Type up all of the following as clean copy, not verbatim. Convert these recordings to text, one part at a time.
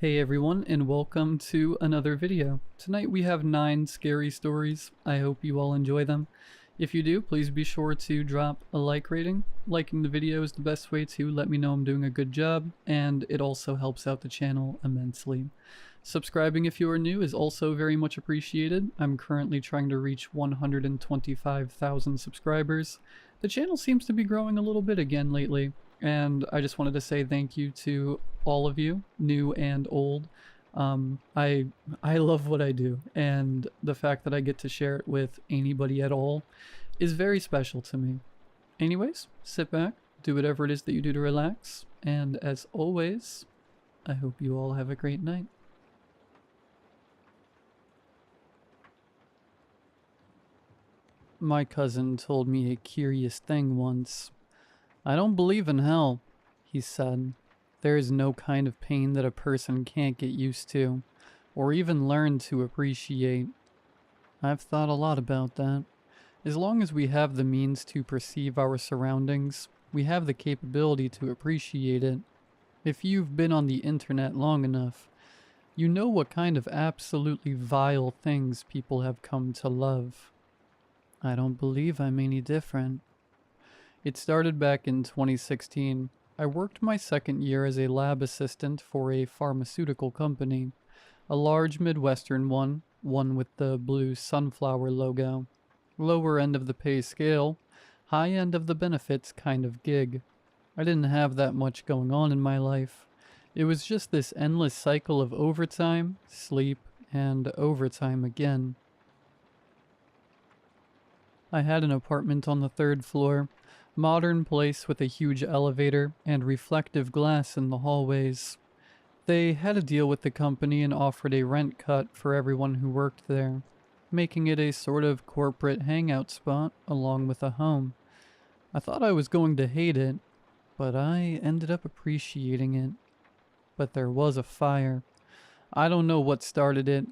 Hey everyone, and welcome to another video. Tonight we have 9 scary stories. I hope you all enjoy them. If you do, please be sure to drop a like rating. Liking the video is the best way to let me know I'm doing a good job, and it also helps out the channel immensely. Subscribing if you are new is also very much appreciated. I'm currently trying to reach 125,000 subscribers. The channel seems to be growing a little bit again lately, and I just wanted to say thank you to all of you, new and old. I love what I do, and the fact that I get to share it with anybody at all is very special to me. Anyways, sit back, do whatever it is that you do to relax, and as always, I hope you all have a great night. My cousin told me a curious thing once. "I don't believe in hell," he said. "There is no kind of pain that a person can't get used to, or even learn to appreciate." I've thought a lot about that. As long as we have the means to perceive our surroundings, we have the capability to appreciate it. If you've been on the internet long enough, you know what kind of absolutely vile things people have come to love. I don't believe I'm any different. It started back in 2016. I worked my second year as a lab assistant for a pharmaceutical company, a large Midwestern one with the blue sunflower logo. Lower end of the pay scale, high end of the benefits kind of gig. I didn't have that much going on in my life. It was just this endless cycle of overtime, sleep, and overtime again. I had an apartment on the 3rd floor. Modern place with a huge elevator and reflective glass in the hallways. They had a deal with the company and offered a rent cut for everyone who worked there, making it a sort of corporate hangout spot along with a home. I thought I was going to hate it, but I ended up appreciating it. But there was a fire. I don't know what started it,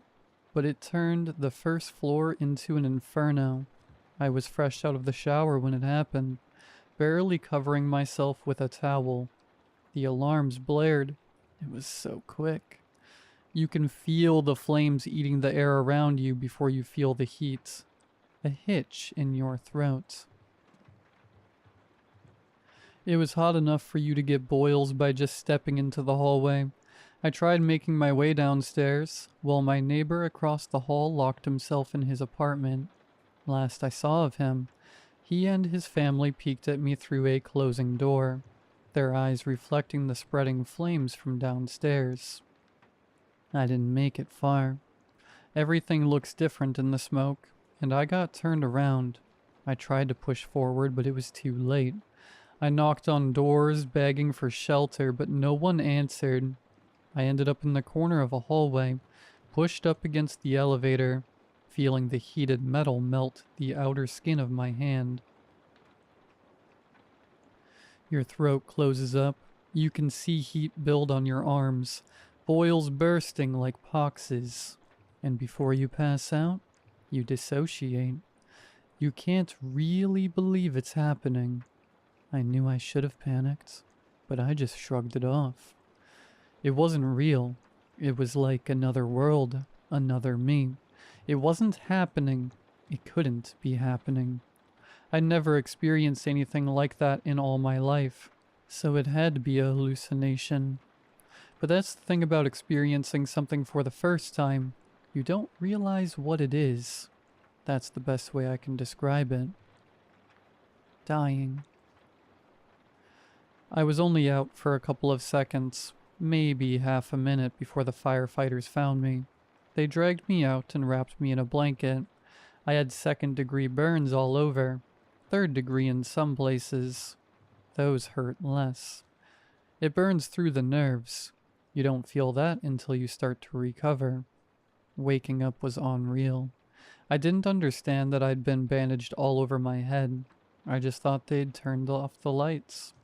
but it turned the 1st floor into an inferno. I was fresh out of the shower when it happened, barely covering myself with a towel. The alarms blared. It was so quick. You can feel the flames eating the air around you before you feel the heat. A hitch in your throat. It was hot enough for you to get boils by just stepping into the hallway. I tried making my way downstairs, while my neighbor across the hall locked himself in his apartment. Last I saw of him, he and his family peeked at me through a closing door, their eyes reflecting the spreading flames from downstairs. I didn't make it far. Everything looks different in the smoke, and I got turned around. I tried to push forward, but it was too late. I knocked on doors, begging for shelter, but no one answered. I ended up in the corner of a hallway, pushed up against the elevator, feeling the heated metal melt the outer skin of my hand. Your throat closes up. You can see heat build on your arms, boils bursting like poxes. And before you pass out, you dissociate. You can't really believe it's happening. I knew I should have panicked, but I just shrugged it off. It wasn't real. It was like another world, another me. It wasn't happening. It couldn't be happening. I'd never experienced anything like that in all my life, so it had to be a hallucination. But that's the thing about experiencing something for the first time. You don't realize what it is. That's the best way I can describe it. Dying. I was only out for a couple of seconds, maybe half a minute before the firefighters found me. They dragged me out and wrapped me in a blanket. I had 2nd-degree burns all over, 3rd-degree in some places. Those hurt less. It burns through the nerves. You don't feel that until you start to recover. Waking up was unreal. I didn't understand that I'd been bandaged all over my head. I just thought they'd turned off the lights.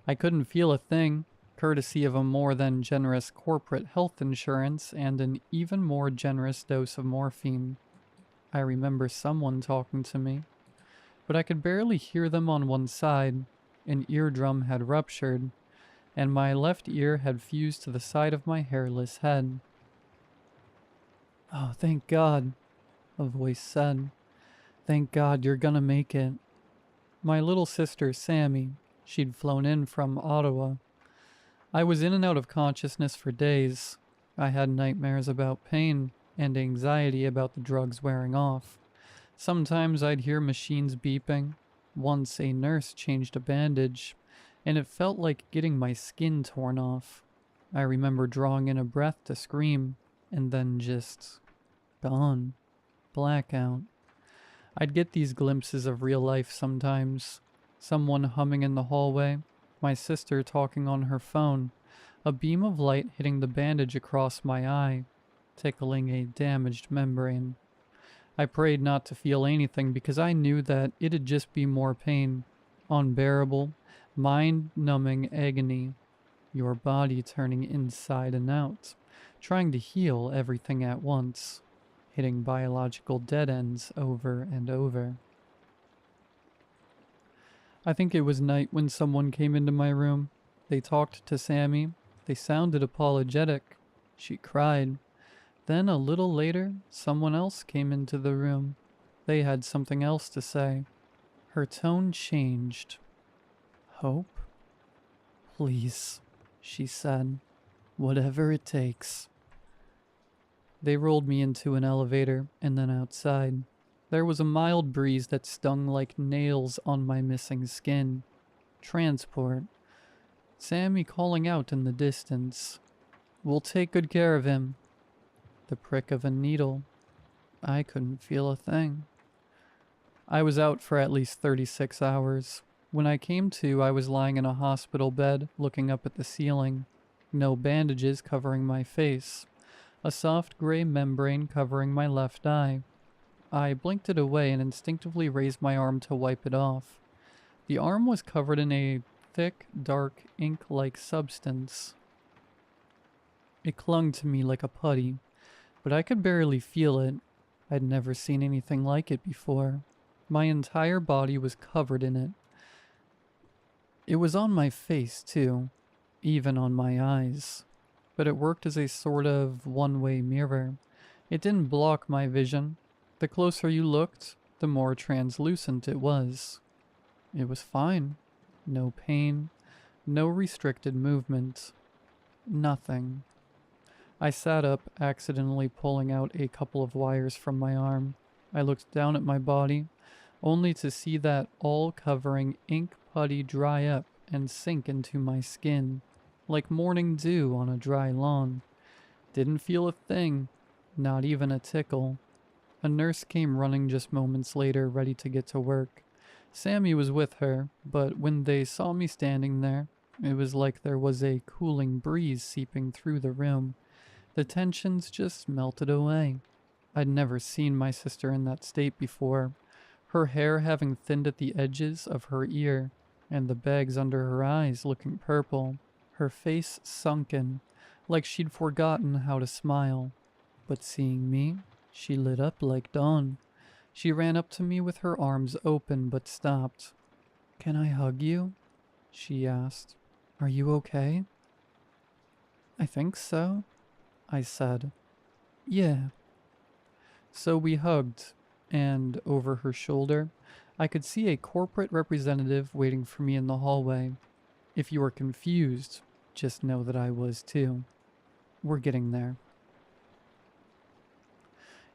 I couldn't feel a thing, courtesy of a more than generous corporate health insurance and an even more generous dose of morphine. I remember someone talking to me, but I could barely hear them on one side. An eardrum had ruptured. and my left ear had fused to the side of my hairless head. "Oh, thank God," a voice said. "Thank God you're gonna make it." My little sister, Sammy, she'd flown in from Ottawa. I was in and out of consciousness for days. I had nightmares about pain and anxiety about the drugs wearing off. Sometimes I'd hear machines beeping. Once a nurse changed a bandage, and it felt like getting my skin torn off. I remember drawing in a breath to scream, and then just gone. Blackout. I'd get these glimpses of real life sometimes. Someone humming in the hallway, my sister talking on her phone, a beam of light hitting the bandage across my eye, tickling a damaged membrane. I prayed not to feel anything because I knew that it'd just be more pain. Unbearable, mind-numbing agony. Your body turning inside and out, trying to heal everything at once, hitting biological dead ends over and over. I think it was night when someone came into my room. They talked to Sammy. They sounded apologetic. She cried. Then a little later, someone else came into the room. They had something else to say. Her tone changed. "Hope? Please," she said. "Whatever it takes." They rolled me into an elevator and then outside. There was a mild breeze that stung like nails on my missing skin. Transport. Sammy calling out in the distance. "We'll take good care of him." The prick of a needle. I couldn't feel a thing. I was out for at least 36 hours. When I came to, I was lying in a hospital bed, looking up at the ceiling. No bandages covering my face. A soft gray membrane covering my left eye. I blinked it away and instinctively raised my arm to wipe it off. The arm was covered in a thick, dark, ink-like substance. It clung to me like a putty, but I could barely feel it. I'd never seen anything like it before. My entire body was covered in it. It was on my face, too, even on my eyes. But it worked as a sort of one-way mirror. It didn't block my vision. The closer you looked, the more translucent it was. It was fine. No pain. No restricted movement. Nothing. I sat up, accidentally pulling out a couple of wires from my arm. I looked down at my body, only to see that all-covering ink putty dry up and sink into my skin, like morning dew on a dry lawn. Didn't feel a thing, not even a tickle. A nurse came running just moments later, ready to get to work. Sammy was with her, but when they saw me standing there, it was like there was a cooling breeze seeping through the room. The tensions just melted away. I'd never seen my sister in that state before, her hair having thinned at the edges of her ear, and the bags under her eyes looking purple, her face sunken, like she'd forgotten how to smile. But seeing me, she lit up like dawn. She ran up to me with her arms open but stopped. "Can I hug you?" she asked. "Are you okay?" "I think so," I said. "Yeah." So we hugged, and over her shoulder, I could see a corporate representative waiting for me in the hallway. If you were confused, just know that I was too. We're getting there.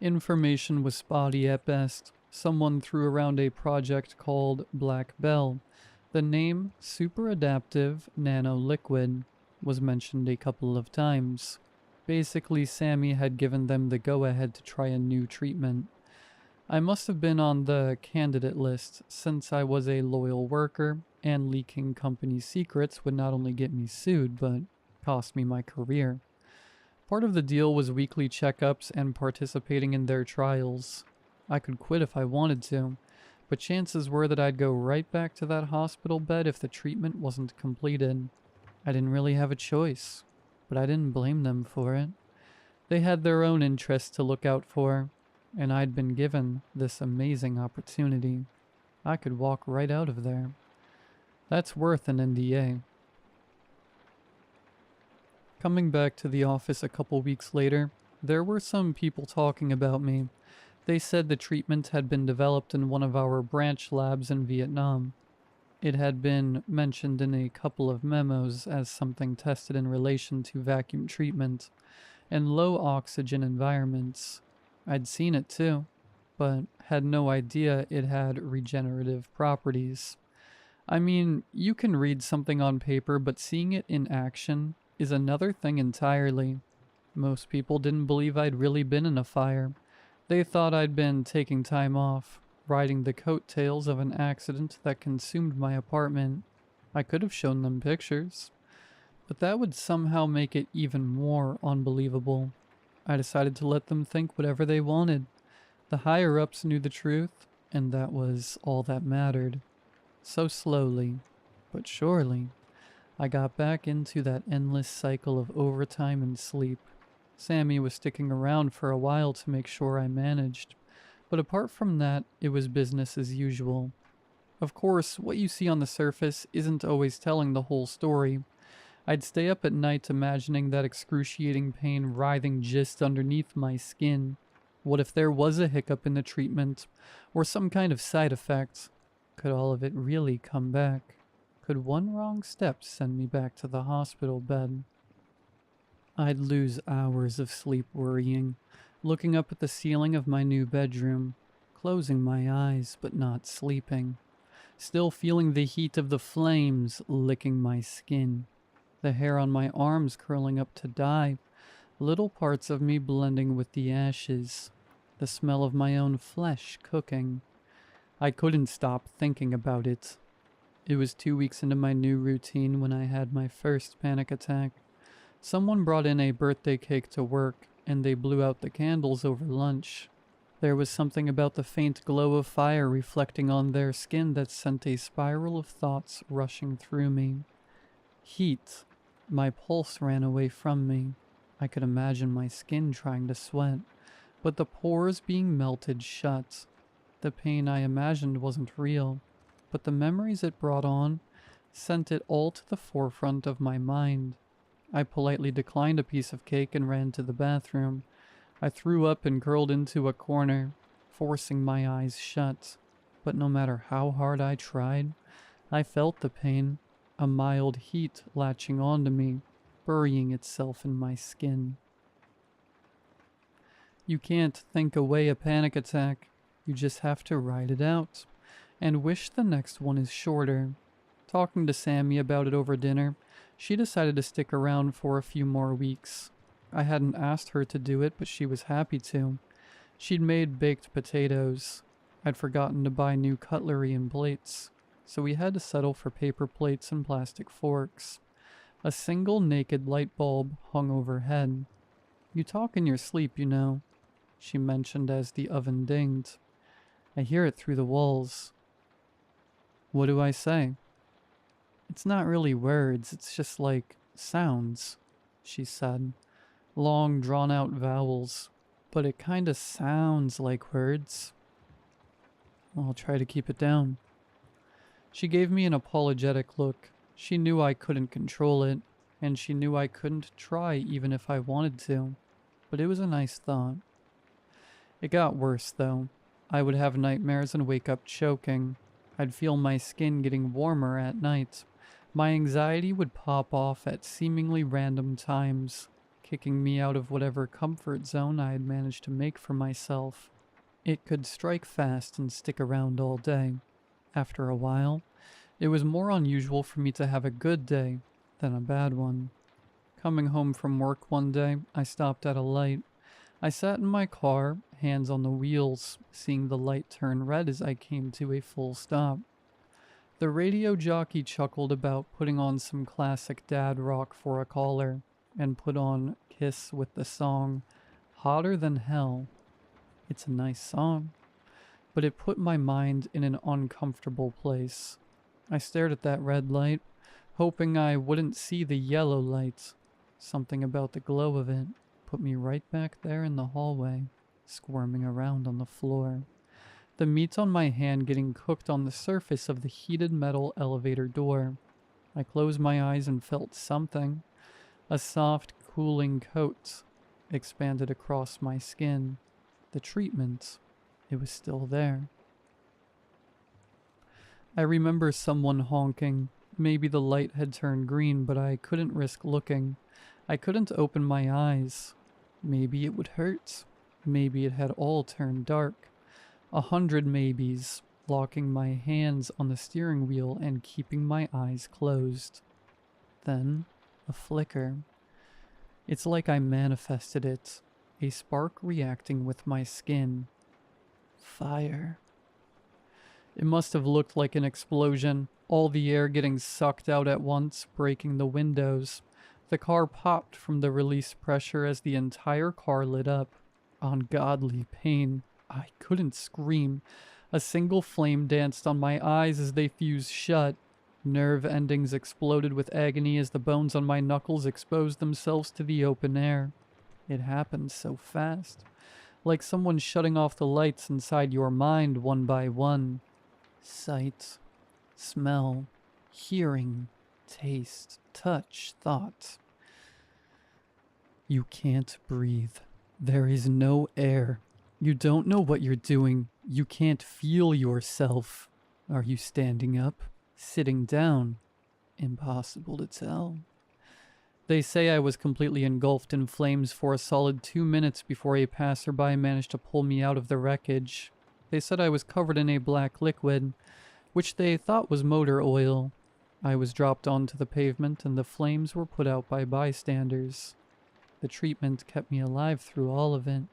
Information was spotty at best. Someone threw around a project called Black Bell. The name Super Adaptive Nano Liquid was mentioned a couple of times. Basically, Sammy had given them the go-ahead to try a new treatment. I must have been on the candidate list since I was a loyal worker, and leaking company secrets would not only get me sued, but cost me my career. Part of the deal was weekly checkups and participating in their trials. I could quit if I wanted to, but chances were that I'd go right back to that hospital bed if the treatment wasn't completed. I didn't really have a choice, but I didn't blame them for it. They had their own interests to look out for, and I'd been given this amazing opportunity. I could walk right out of there. That's worth an NDA. Coming back to the office a couple weeks later, there were some people talking about me. They said the treatment had been developed in one of our branch labs in Vietnam. It had been mentioned in a couple of memos as something tested in relation to vacuum treatment and low oxygen environments. I'd seen it too, but had no idea it had regenerative properties. I mean, you can read something on paper, but seeing it in action is another thing entirely. Most people didn't believe I'd really been in a fire. They thought I'd been taking time off, riding the coattails of an accident that consumed my apartment. I could have shown them pictures, but that would somehow make it even more unbelievable. I decided to let them think whatever they wanted. The higher-ups knew the truth, and that was all that mattered. So slowly, but surely, I got back into that endless cycle of overtime and sleep. Sammy was sticking around for a while to make sure I managed, but apart from that, it was business as usual. Of course, what you see on the surface isn't always telling the whole story. I'd stay up at night imagining that excruciating pain writhing just underneath my skin. What if there was a hiccup in the treatment, or some kind of side effect? Could all of it really come back? Could one wrong step send me back to the hospital bed? I'd lose hours of sleep worrying, looking up at the ceiling of my new bedroom, closing my eyes but not sleeping, still feeling the heat of the flames licking my skin, the hair on my arms curling up to die, little parts of me blending with the ashes, the smell of my own flesh cooking. I couldn't stop thinking about it. It was 2 weeks into my new routine when I had my first panic attack. Someone brought in a birthday cake to work, and they blew out the candles over lunch. There was something about the faint glow of fire reflecting on their skin that sent a spiral of thoughts rushing through me. Heat. My pulse ran away from me. I could imagine my skin trying to sweat, but the pores being melted shut. The pain I imagined wasn't real, but the memories it brought on sent it all to the forefront of my mind. I politely declined a piece of cake and ran to the bathroom. I threw up and curled into a corner, forcing my eyes shut. But no matter how hard I tried, I felt the pain, a mild heat latching onto me, burying itself in my skin. You can't think away a panic attack. You just have to ride it out, and wish the next one is shorter. Talking to Sammy about it over dinner, she decided to stick around for a few more weeks. I hadn't asked her to do it, but she was happy to. She'd made baked potatoes. I'd forgotten to buy new cutlery and plates, so we had to settle for paper plates and plastic forks. A single naked light bulb hung overhead. "You talk in your sleep, you know," she mentioned as the oven dinged. "I hear it through the walls." "What do I say?" "It's not really words, it's just like sounds," she said. "Long, drawn-out vowels. But it kinda sounds like words." "I'll try to keep it down." She gave me an apologetic look. She knew I couldn't control it, and she knew I couldn't try even if I wanted to. But it was a nice thought. It got worse, though. I would have nightmares and wake up choking. I'd feel my skin getting warmer at night. My anxiety would pop off at seemingly random times, kicking me out of whatever comfort zone I had managed to make for myself. It could strike fast and stick around all day. After a while, it was more unusual for me to have a good day than a bad one. Coming home from work one day, I stopped at a light. I sat in my car, hands on the wheels, seeing the light turn red as I came to a full stop. The radio jockey chuckled about putting on some classic dad rock for a caller, and put on Kiss with the song Hotter Than Hell. It's a nice song, but it put my mind in an uncomfortable place. I stared at that red light, hoping I wouldn't see the yellow light. Something about the glow of it put me right back there in the hallway, squirming around on the floor. The meat on my hand getting cooked on the surface of the heated metal elevator door. I closed my eyes and felt something. A soft, cooling coat expanded across my skin. The treatment, it was still there. I remember someone honking. Maybe the light had turned green, but I couldn't risk looking. I couldn't open my eyes. Maybe it would hurt. Maybe it had all turned dark. 100 maybes, locking my hands on the steering wheel and keeping my eyes closed. Then, a flicker. It's like I manifested it. A spark reacting with my skin. Fire. It must have looked like an explosion, all the air getting sucked out at once, breaking the windows. The car popped from the released pressure as the entire car lit up. Ungodly pain. I couldn't scream. A single flame danced on my eyes as they fused shut. Nerve endings exploded with agony as the bones on my knuckles exposed themselves to the open air. It happened so fast. Like someone shutting off the lights inside your mind one by one. Sight, smell, hearing, taste, touch, thought. You can't breathe. There is no air. You don't know what you're doing. You can't feel yourself. Are you standing up? Sitting down? Impossible to tell. They say I was completely engulfed in flames for a solid 2 minutes before a passerby managed to pull me out of the wreckage. They said I was covered in a black liquid, which they thought was motor oil. I was dropped onto the pavement and the flames were put out by bystanders. The treatment kept me alive through all of it.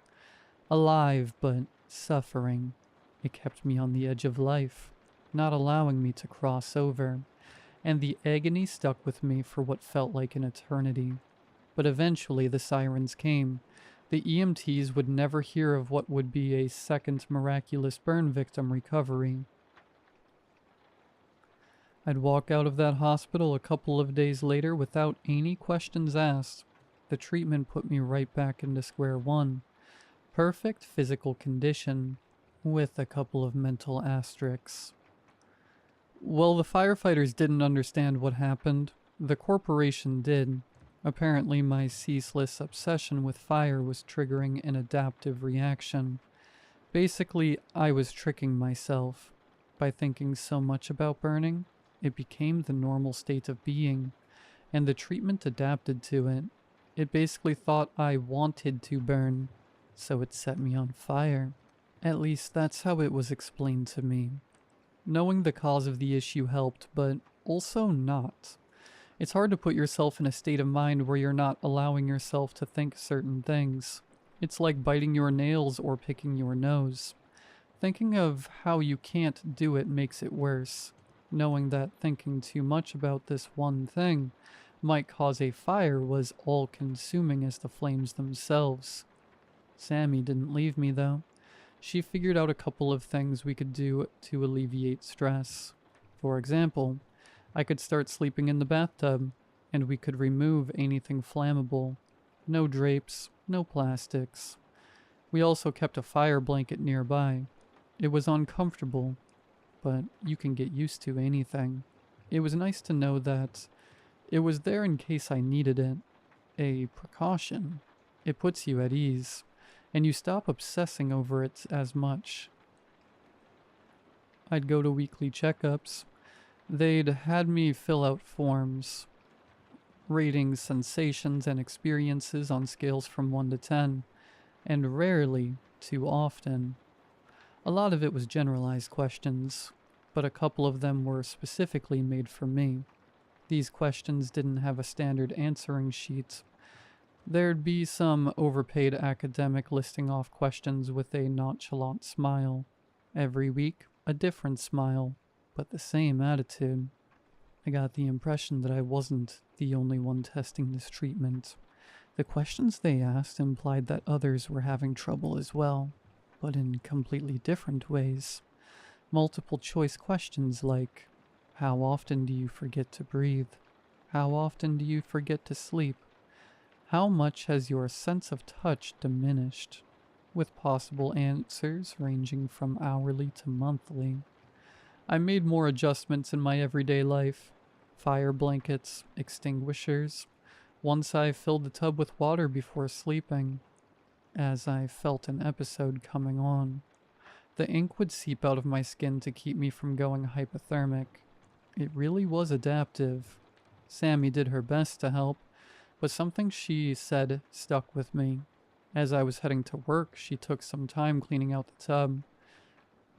Alive, but suffering. It kept me on the edge of life, not allowing me to cross over. And the agony stuck with me for what felt like an eternity. But eventually the sirens came. The EMTs would never hear of what would be a second miraculous burn victim recovery. I'd walk out of that hospital a couple of days later without any questions asked. The treatment put me right back into square one. Perfect physical condition, with a couple of mental asterisks. Well, the firefighters didn't understand what happened. The corporation did. Apparently, my ceaseless obsession with fire was triggering an adaptive reaction. Basically, I was tricking myself. By thinking so much about burning, it became the normal state of being, and the treatment adapted to it. It basically thought I wanted to burn, so it set me on fire. At least that's how it was explained to me. Knowing the cause of the issue helped, but also not. It's hard to put yourself in a state of mind where you're not allowing yourself to think certain things. It's like biting your nails or picking your nose. Thinking of how you can't do it makes it worse. Knowing that thinking too much about this one thing might cause a fire was all-consuming as the flames themselves. Sammy didn't leave me, though. She figured out a couple of things we could do to alleviate stress. For example, I could start sleeping in the bathtub, and we could remove anything flammable. No drapes, no plastics. We also kept a fire blanket nearby. It was uncomfortable, but you can get used to anything. It was nice to know that it was there in case I needed it. A precaution. It puts you at ease, and you stop obsessing over it as much. I'd go to weekly checkups. They'd had me fill out forms, rating sensations and experiences on scales from 1 to 10, and rarely too often. A lot of it was generalized questions, but a couple of them were specifically made for me. These questions didn't have a standard answering sheet. There'd be some overpaid academic listing off questions with a nonchalant smile. Every week, a different smile, but the same attitude. I got the impression that I wasn't the only one testing this treatment. The questions they asked implied that others were having trouble as well, but in completely different ways. Multiple choice questions like, how often do you forget to breathe? How often do you forget to sleep? How much has your sense of touch diminished? With possible answers ranging from hourly to monthly. I made more adjustments in my everyday life. Fire blankets, extinguishers, Once I filled the tub with water before sleeping, as I felt an episode coming on. The ink would seep out of my skin to keep me from going hypothermic. It really was adaptive. Sammy did her best to help, but something she said stuck with me. As I was heading to work, she took some time cleaning out the tub.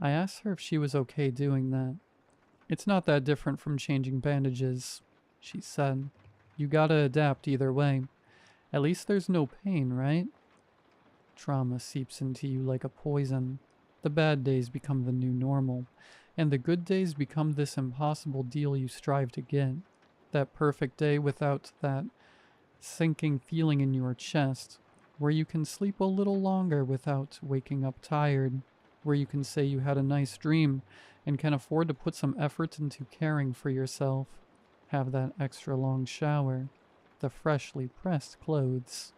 I asked her if she was okay doing that. "It's not that different from changing bandages," she said. "You gotta adapt either way. At least there's no pain, right?" Trauma seeps into you like a poison. The bad days become the new normal, and the good days become this impossible deal you strive to get. That perfect day without that sinking feeling in your chest, where you can sleep a little longer without waking up tired, where you can say you had a nice dream and can afford to put some effort into caring for yourself, have that extra long shower, the freshly pressed clothes.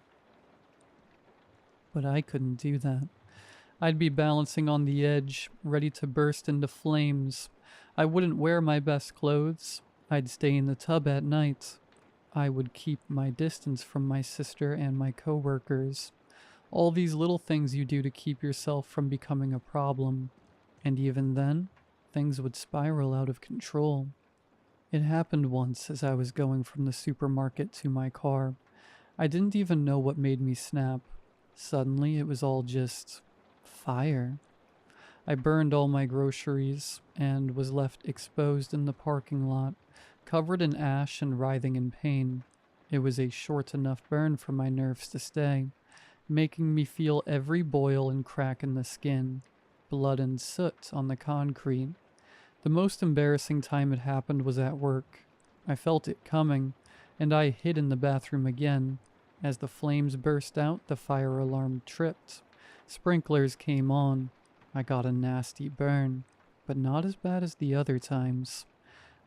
But I couldn't do that. I'd be balancing on the edge, ready to burst into flames. I wouldn't wear my best clothes. I'd stay in the tub at night. I would keep my distance from my sister and my coworkers. All these little things you do to keep yourself from becoming a problem. And even then, things would spiral out of control. It happened once as I was going from the supermarket to my car. I didn't even know what made me snap. Suddenly, it was all just fire. I burned all my groceries and was left exposed in the parking lot, covered in ash and writhing in pain. It was a short enough burn for my nerves to stay, making me feel every boil and crack in the skin, blood and soot on the concrete. The most embarrassing time it happened was at work. I felt it coming, and I hid in the bathroom again. As the flames burst out, the fire alarm tripped. Sprinklers came on. I got a nasty burn, but not as bad as the other times.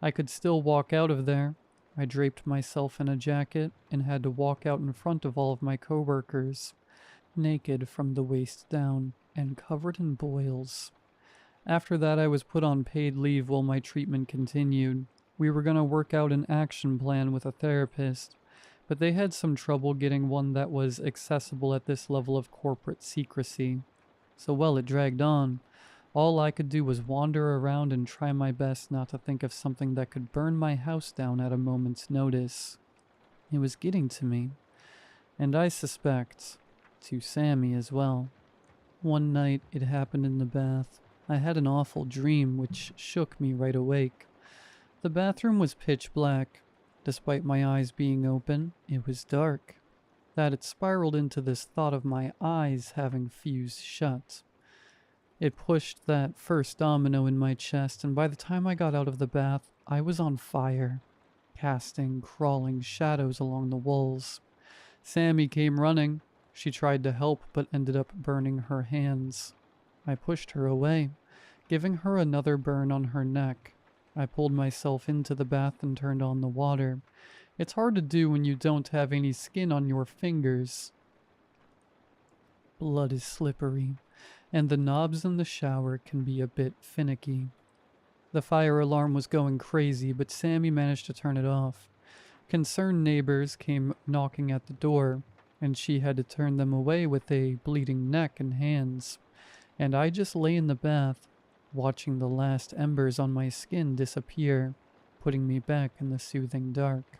I could still walk out of there. I draped myself in a jacket and had to walk out in front of all of my coworkers, naked from the waist down and covered in boils. After that, I was put on paid leave while my treatment continued. We were going to work out an action plan with a therapist, but they had some trouble getting one that was accessible at this level of corporate secrecy. So while it dragged on, all I could do was wander around and try my best not to think of something that could burn my house down at a moment's notice. It was getting to me, and I suspect, to Sammy as well. One night, it happened in the bath. I had an awful dream which shook me right awake. The bathroom was pitch black. Despite my eyes being open, it was dark. That it spiraled into this thought of my eyes having fused shut. It pushed that first domino in my chest, and by the time I got out of the bath, I was on fire, casting crawling shadows along the walls. Sammy came running. She tried to help, but ended up burning her hands. I pushed her away, giving her another burn on her neck. I pulled myself into the bath and turned on the water. It's hard to do when you don't have any skin on your fingers. Blood is slippery, and the knobs in the shower can be a bit finicky. The fire alarm was going crazy, but Sammy managed to turn it off. Concerned neighbors came knocking at the door, and she had to turn them away with a bleeding neck and hands. And I just lay in the bath, watching the last embers on my skin disappear, putting me back in the soothing dark.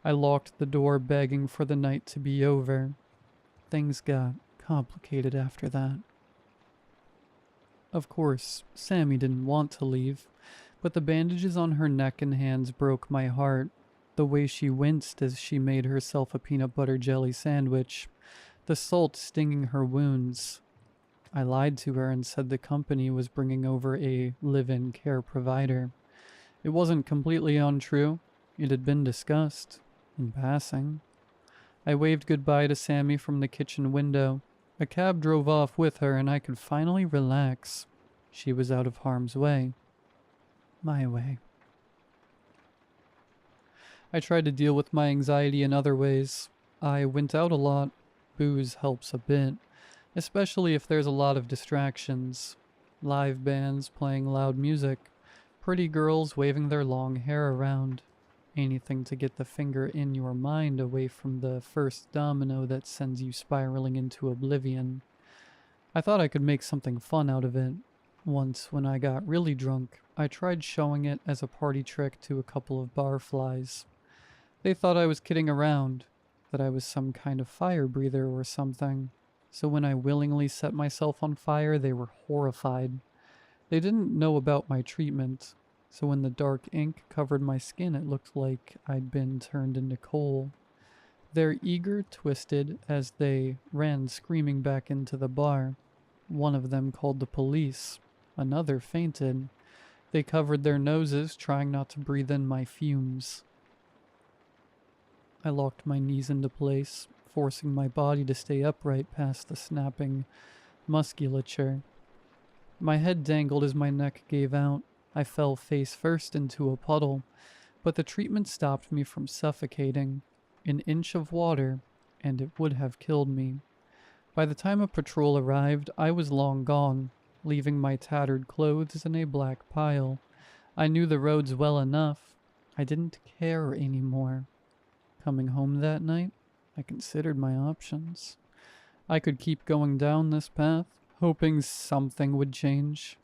I locked the door, begging for the night to be over. Things got complicated after that. Of course, Sammy didn't want to leave, but the bandages on her neck and hands broke my heart. The way she winced as she made herself a peanut butter jelly sandwich, the salt stinging her wounds. I lied to her and said the company was bringing over a live-in care provider. It wasn't completely untrue. It had been discussed, in passing. I waved goodbye to Sammy from the kitchen window. A cab drove off with her and I could finally relax. She was out of harm's way. My way. I tried to deal with my anxiety in other ways. I went out a lot. Booze helps a bit, especially if there's a lot of distractions. Live bands playing loud music, pretty girls waving their long hair around. Anything to get the finger in your mind away from the first domino that sends you spiraling into oblivion. I thought I could make something fun out of it. Once, when I got really drunk, I tried showing it as a party trick to a couple of barflies. They thought I was kidding around, that I was some kind of fire breather or something. So when I willingly set myself on fire, they were horrified. They didn't know about my treatment, so when the dark ink covered my skin, it looked like I'd been turned into coal. Their eager twisted as they ran screaming back into the bar. One of them called the police. Another fainted. They covered their noses, trying not to breathe in my fumes. I locked my knees into place, forcing my body to stay upright past the snapping musculature. My head dangled as my neck gave out. I fell face first into a puddle, but the treatment stopped me from suffocating. An inch of water, and it would have killed me. By the time a patrol arrived, I was long gone, leaving my tattered clothes in a black pile. I knew the roads well enough. I didn't care anymore. Coming home that night, I considered my options. I could keep going down this path, hoping something would change,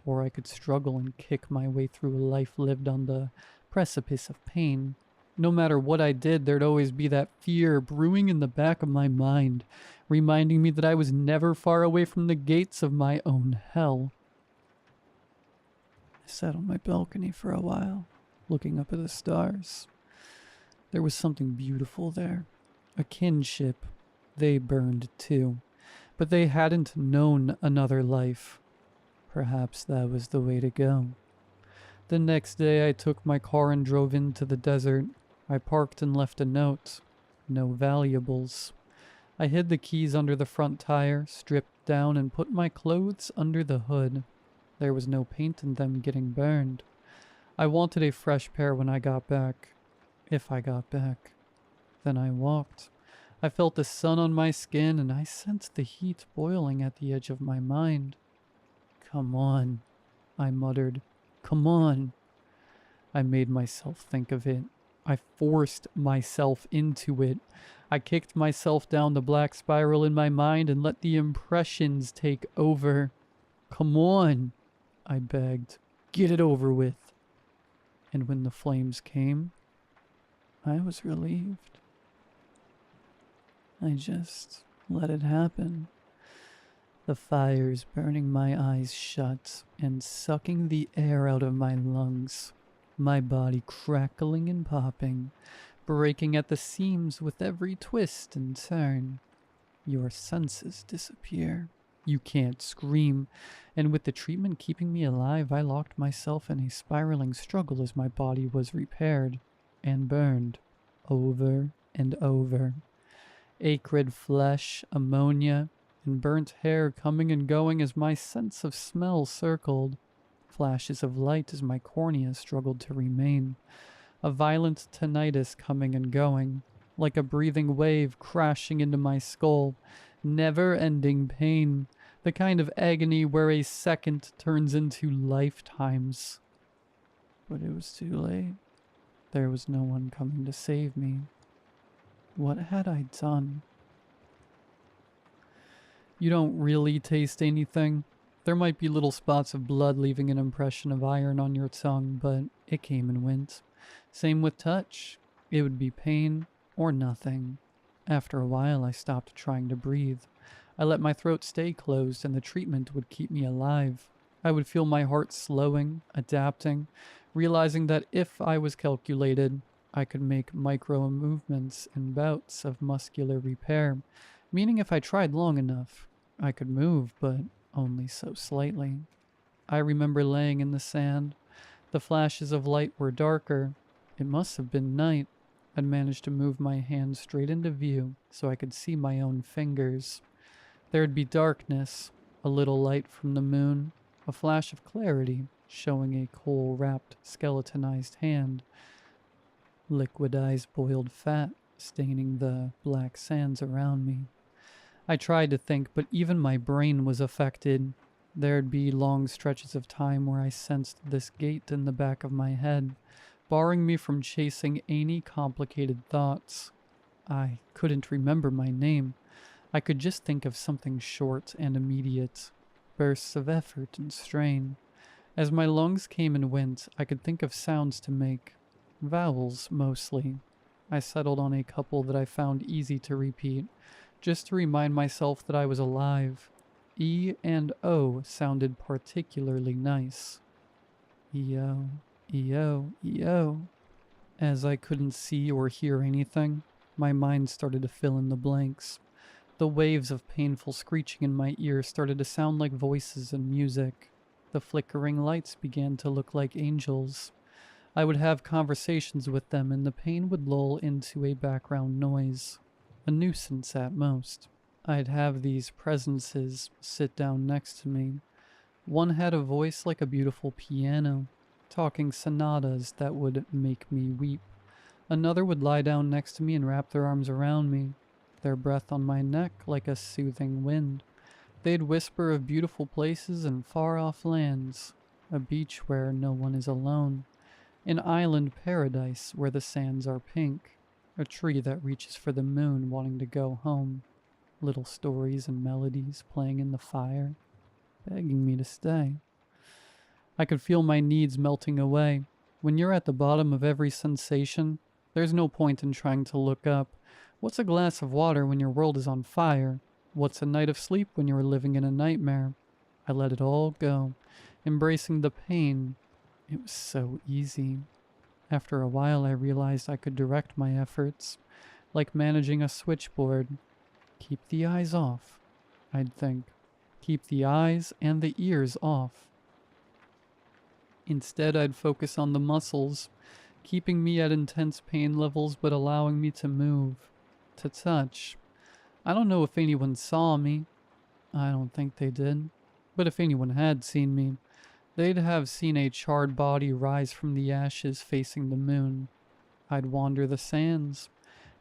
or I could struggle and kick my way through a life lived on the precipice of pain. No matter what I did, there'd always be that fear brewing in the back of my mind, reminding me that I was never far away from the gates of my own hell. I sat on my balcony for a while, looking up at the stars. There was something beautiful there, a kinship. They burned too, but they hadn't known another life. Perhaps that was the way to go. The next day I took my car and drove into the desert. I parked and left a note. No valuables. I hid the keys under the front tire, stripped down, and put my clothes under the hood. There was no paint in them getting burned. I wanted a fresh pair when I got back. If I got back. Then I walked. I felt the sun on my skin, and I sensed the heat boiling at the edge of my mind. Come on, I muttered. Come on. I made myself think of it. I forced myself into it. I kicked myself down the black spiral in my mind and let the impressions take over. Come on, I begged. Get it over with. And when the flames came, I was relieved. I just let it happen. The fires burning my eyes shut and sucking the air out of my lungs. My body crackling and popping, breaking at the seams with every twist and turn. Your senses disappear. You can't scream. And with the treatment keeping me alive, I locked myself in a spiraling struggle as my body was repaired and burned over and over. Acrid flesh, ammonia, and burnt hair coming and going as my sense of smell circled. Flashes of light as my cornea struggled to remain. A violent tinnitus coming and going, like a breathing wave crashing into my skull. Never-ending pain, the kind of agony where a second turns into lifetimes. But it was too late. There was no one coming to save me. What had I done? You don't really taste anything. There might be little spots of blood leaving an impression of iron on your tongue, but it came and went. Same with touch. It would be pain or nothing. After a while, I stopped trying to breathe. I let my throat stay closed, and the treatment would keep me alive. I would feel my heart slowing, adapting, realizing that if I was calculated, I could make micro movements and bouts of muscular repair, meaning if I tried long enough, I could move, but only so slightly. I remember laying in the sand. The flashes of light were darker. It must have been night. I'd managed to move my hand straight into view so I could see my own fingers. There'd be darkness, a little light from the moon, a flash of clarity showing a coal-wrapped, skeletonized hand. Liquidized boiled fat staining the black sands around me. I tried to think, but even my brain was affected. There'd be long stretches of time where I sensed this gate in the back of my head, barring me from chasing any complicated thoughts. I couldn't remember my name. I could just think of something short and immediate, bursts of effort and strain. As my lungs came and went, I could think of sounds to make. Vowels, mostly. I settled on a couple that I found easy to repeat, just to remind myself that I was alive. E and O sounded particularly nice. E-O, E-O, E-O. As I couldn't see or hear anything, my mind started to fill in the blanks. The waves of painful screeching in my ear started to sound like voices and music. The flickering lights began to look like angels. I would have conversations with them and the pain would lull into a background noise. A nuisance at most. I'd have these presences sit down next to me. One had a voice like a beautiful piano, talking sonatas that would make me weep. Another would lie down next to me and wrap their arms around me, their breath on my neck like a soothing wind. They'd whisper of beautiful places and far-off lands, a beach where no one is alone, an island paradise where the sands are pink, a tree that reaches for the moon wanting to go home, little stories and melodies playing in the fire, begging me to stay. I could feel my needs melting away. When you're at the bottom of every sensation, there's no point in trying to look up. What's a glass of water when your world is on fire? What's a night of sleep when you're living in a nightmare? I let it all go, embracing the pain. It was so easy. After a while, I realized I could direct my efforts, like managing a switchboard. Keep the eyes off, I'd think. Keep the eyes and the ears off. Instead, I'd focus on the muscles, keeping me at intense pain levels but allowing me to move, to touch. I don't know if anyone saw me. I don't think they did. But if anyone had seen me, they'd have seen a charred body rise from the ashes facing the moon. I'd wander the sands,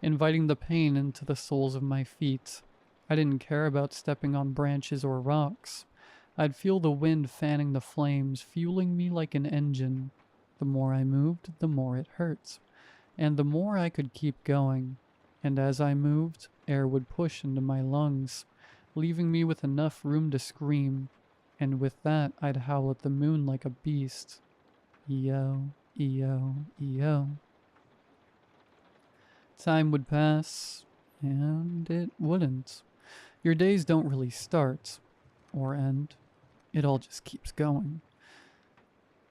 inviting the pain into the soles of my feet. I didn't care about stepping on branches or rocks. I'd feel the wind fanning the flames, fueling me like an engine. The more I moved, the more it hurt, and the more I could keep going. And as I moved, air would push into my lungs, leaving me with enough room to scream. And with that, I'd howl at the moon like a beast. E-O, E-O, E-O. Time would pass, and it wouldn't. Your days don't really start or end. It all just keeps going.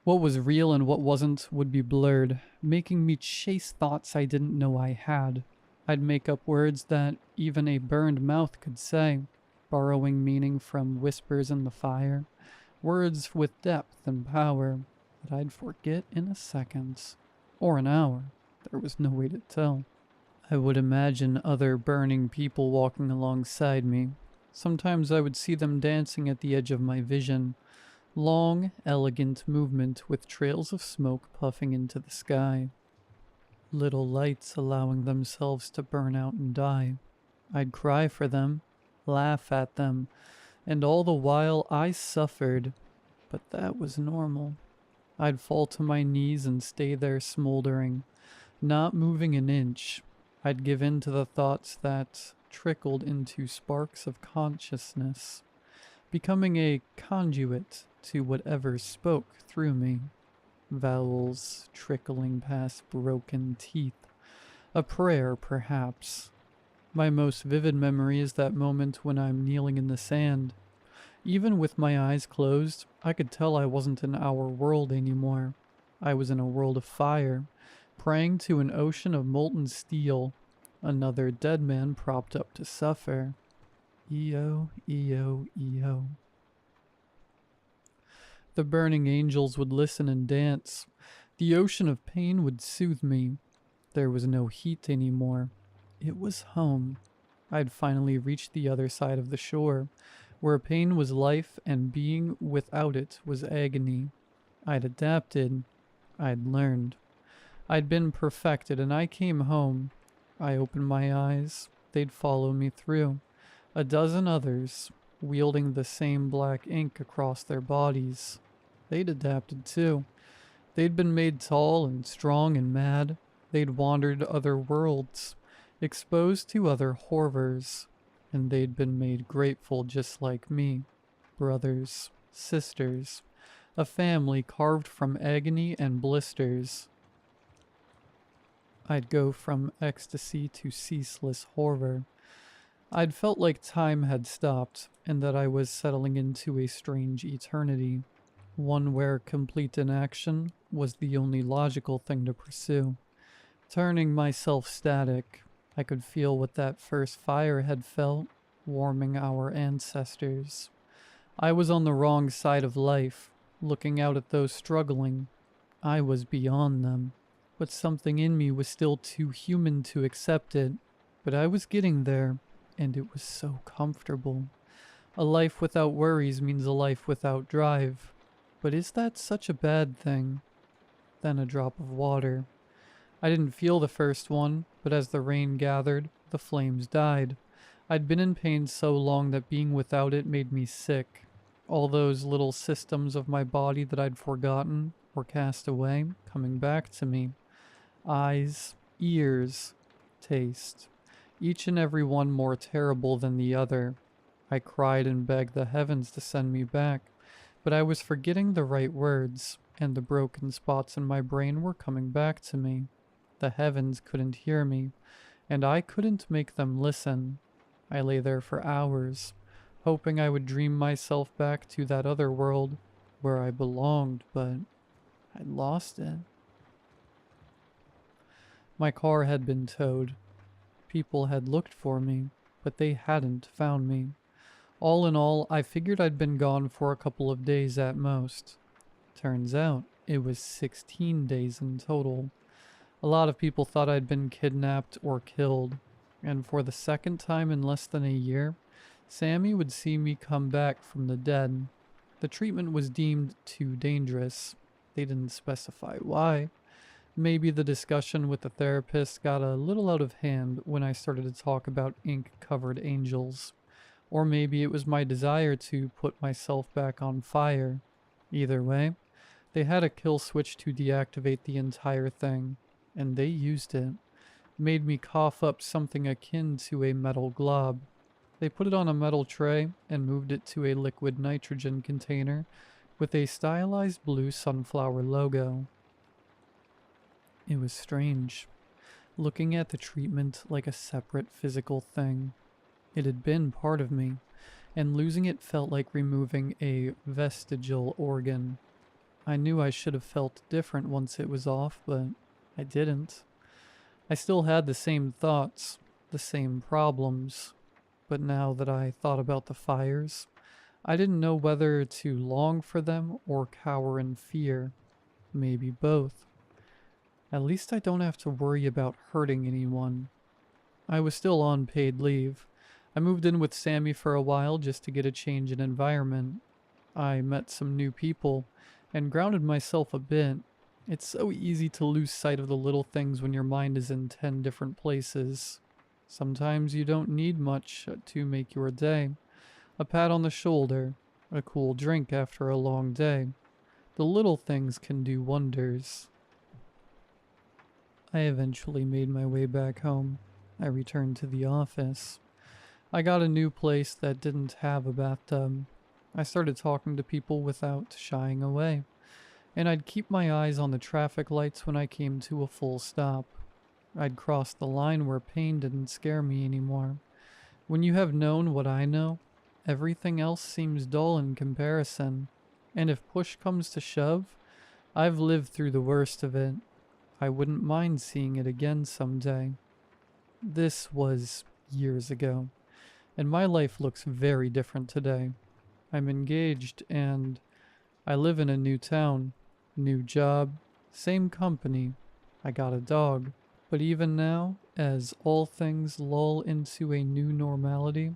What was real and what wasn't would be blurred, making me chase thoughts I didn't know I had. I'd make up words that even a burned mouth could say, borrowing meaning from whispers in the fire, words with depth and power that I'd forget in a second, or an hour. There was no way to tell. I would imagine other burning people walking alongside me. Sometimes I would see them dancing at the edge of my vision. Long, elegant movement with trails of smoke puffing into the sky. Little lights allowing themselves to burn out and die. I'd cry for them, laugh at them, and all the while I suffered. But that was normal. I'd fall to my knees and stay there smoldering, not moving an inch. I'd give in to the thoughts that trickled into sparks of consciousness, becoming a conduit to whatever spoke through me. Vowels trickling past broken teeth. A prayer, perhaps. My most vivid memory is that moment when I'm kneeling in the sand. Even with my eyes closed, I could tell I wasn't in our world anymore. I was in a world of fire, praying to an ocean of molten steel, another dead man propped up to suffer. E-O, E-O, E-O. The burning angels would listen and dance. The ocean of pain would soothe me. There was no heat anymore. It was home. I'd finally reached the other side of the shore, where pain was life and being without it was agony. I'd adapted. I'd learned. I'd been perfected, and I came home. I opened my eyes. They'd follow me through. A dozen others, wielding the same black ink across their bodies. They'd adapted too. They'd been made tall and strong and mad. They'd wandered other worlds, exposed to other horrors, and they'd been made grateful just like me. Brothers, sisters, a family carved from agony and blisters. I'd go from ecstasy to ceaseless horror. I'd felt like time had stopped, and that I was settling into a strange eternity, one where complete inaction was the only logical thing to pursue. Turning myself static, I could feel what that first fire had felt, warming our ancestors. I was on the wrong side of life, looking out at those struggling. I was beyond them, but something in me was still too human to accept it. But I was getting there, and it was so comfortable. A life without worries means a life without drive. But is that such a bad thing? Then a drop of water. I didn't feel the first one, but as the rain gathered, the flames died. I'd been in pain so long that being without it made me sick. All those little systems of my body that I'd forgotten or cast away, coming back to me. Eyes, ears, taste. Each and every one more terrible than the other. I cried and begged the heavens to send me back, but I was forgetting the right words, and the broken spots in my brain were coming back to me. The heavens couldn't hear me, and I couldn't make them listen. I lay there for hours, hoping I would dream myself back to that other world where I belonged, but I'd lost it. My car had been towed. People had looked for me, but they hadn't found me. All in all, I figured I'd been gone for a couple of days at most. Turns out, it was 16 days in total. A lot of people thought I'd been kidnapped or killed, and for the second time in less than a year, Sammy would see me come back from the dead. The treatment was deemed too dangerous. They didn't specify why. Maybe the discussion with the therapist got a little out of hand when I started to talk about ink-covered angels. Or maybe it was my desire to put myself back on fire. Either way, they had a kill switch to deactivate the entire thing, and they used it. Made me cough up something akin to a metal glob. They put it on a metal tray and moved it to a liquid nitrogen container with a stylized blue sunflower logo. It was strange, looking at the treatment like a separate physical thing. It had been part of me, and losing it felt like removing a vestigial organ. I knew I should have felt different once it was off, but I didn't. I still had the same thoughts, the same problems, but now that I thought about the fires, I didn't know whether to long for them or cower in fear. Maybe both. At least I don't have to worry about hurting anyone. I was still on paid leave. I moved in with Sammy for a while just to get a change in environment. I met some new people and grounded myself a bit. It's so easy to lose sight of the little things when your mind is in 10 different places. Sometimes you don't need much to make your day. A pat on the shoulder, a cool drink after a long day. The little things can do wonders. I eventually made my way back home. I returned to the office. I got a new place that didn't have a bathtub. I started talking to people without shying away, and I'd keep my eyes on the traffic lights when I came to a full stop. I'd cross the line where pain didn't scare me anymore. When you have known what I know, everything else seems dull in comparison, and if push comes to shove, I've lived through the worst of it. I wouldn't mind seeing it again someday. This was years ago, and my life looks very different today. I'm engaged and I live in a new town, new job, same company. I got a dog. But even now, as all things lull into a new normality,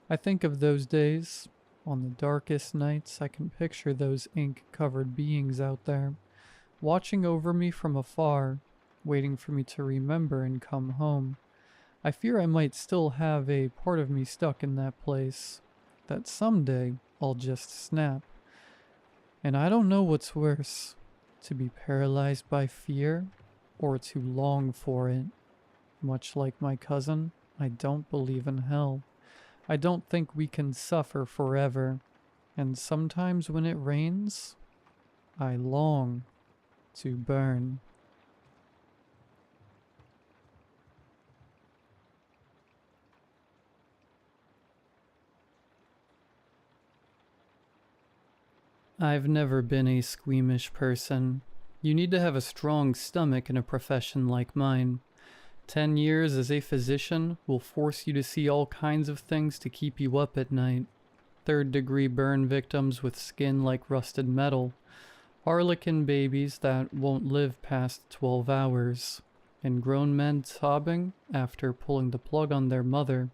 I think of those days. On the darkest nights, I can picture those ink-covered beings out there, watching over me from afar, waiting for me to remember and come home. I fear I might still have a part of me stuck in that place, that someday I'll just snap. And I don't know what's worse, To be paralyzed by fear, or to long for it. Much like my cousin, I don't believe in hell. I don't think we can suffer forever. And sometimes when it rains, I long to burn. I've never been a squeamish person. You need to have a strong stomach in a profession like mine. 10 years as a physician will force you to see all kinds of things to keep you up at night. Third-degree burn victims with skin like rusted metal. Harlequin babies that won't live past 12 hours. And grown men sobbing after pulling the plug on their mother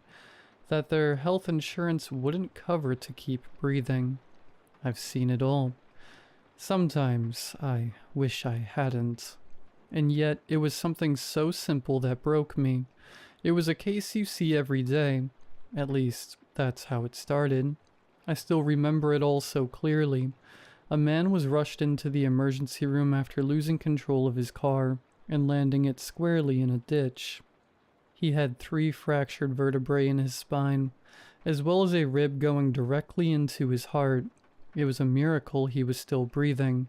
that their health insurance wouldn't cover to keep breathing. I've seen it all. Sometimes I wish I hadn't. And yet it was something so simple that broke me. It was a case you see every day. At least, that's how it started. I still remember it all so clearly. A man was rushed into the emergency room after losing control of his car and landing it squarely in a ditch. He had 3 fractured vertebrae in his spine, as well as a rib going directly into his heart. It was a miracle he was still breathing.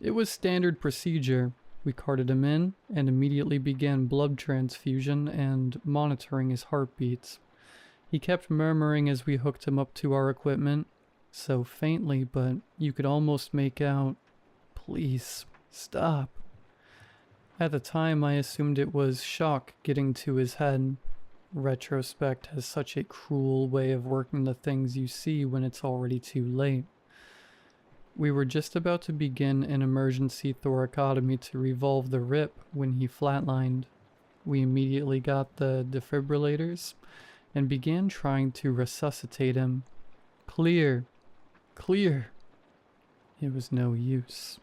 It was standard procedure. We carted him in and immediately began blood transfusion and monitoring his heartbeats. He kept murmuring as we hooked him up to our equipment, so faintly, but you could almost make out, "Please, stop." At the time, I assumed it was shock getting to his head. Retrospect has such a cruel way of working the things you see when it's already too late. We were just about to begin an emergency thoracotomy to revolve the rip when he flatlined. We immediately got the defibrillators and began trying to resuscitate him. Clear, clear. It was no use.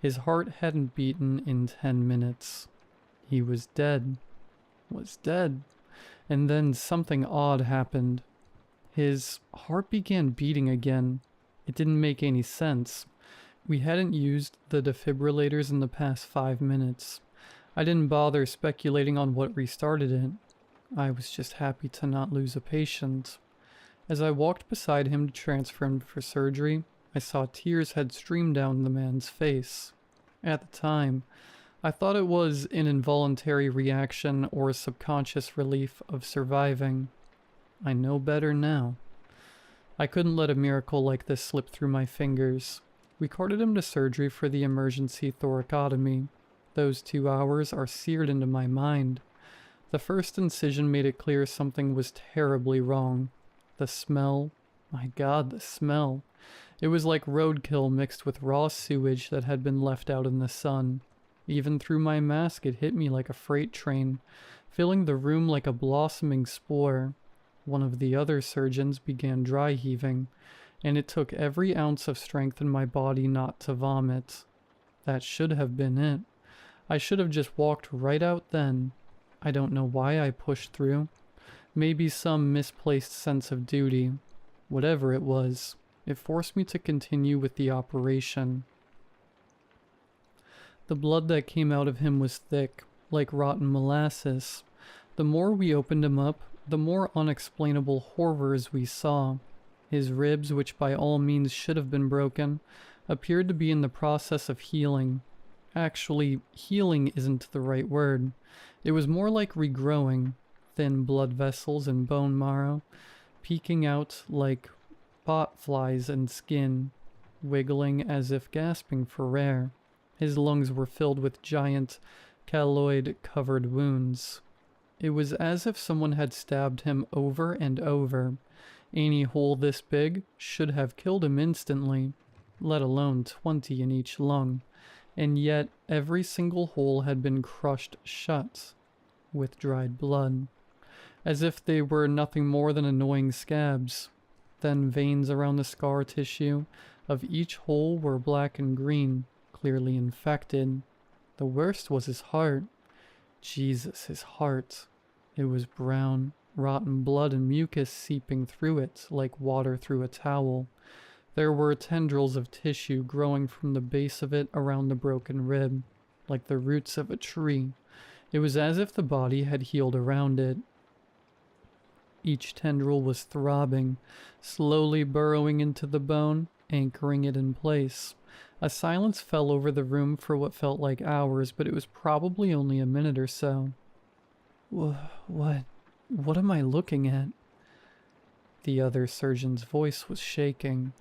His heart hadn't beaten in 10 minutes. He was dead. Was dead. And then something odd happened. His heart began beating again. It didn't make any sense. We hadn't used the defibrillators in the past 5 minutes. I didn't bother speculating on what restarted it. I was just happy to not lose a patient. As I walked beside him to transfer him for surgery, I saw tears had streamed down the man's face. At the time, I thought it was an involuntary reaction or a subconscious relief of surviving. I know better now. I couldn't let a miracle like this slip through my fingers. We carted him to surgery for the emergency thoracotomy. Those 2 hours are seared into my mind. The first incision made it clear something was terribly wrong. The smell, my God, the smell. It was like roadkill mixed with raw sewage that had been left out in the sun. Even through my mask it hit me like a freight train, filling the room like a blossoming spore. One of the other surgeons began dry heaving, and it took every ounce of strength in my body not to vomit. That should have been it. I should have just walked right out then. I don't know why I pushed through. Maybe some misplaced sense of duty. Whatever it was, it forced me to continue with the operation. The blood that came out of him was thick, like rotten molasses. The more we opened him up, the more unexplainable horrors we saw. His ribs, which by all means should have been broken, appeared to be in the process of healing. Actually, healing isn't the right word. It was more like regrowing, thin blood vessels and bone marrow, peeking out like botflies and skin, wiggling as if gasping for air. His lungs were filled with giant, calloid-covered wounds. It was as if someone had stabbed him over and over. Any hole this big should have killed him instantly, let alone 20 in each lung. And yet every single hole had been crushed shut with dried blood, as if they were nothing more than annoying scabs. Then veins around the scar tissue of each hole were black and green, clearly infected. The worst was his heart. Jesus, his heart. It was brown, rotten blood and mucus seeping through it like water through a towel. There were tendrils of tissue growing from the base of it around the broken rib, like the roots of a tree. It was as if the body had healed around it. Each tendril was throbbing, slowly burrowing into the bone, anchoring it in place. A silence fell over the room for what felt like hours, but it was probably only a minute or so. What? What am I looking at? The other surgeon's voice was shaking.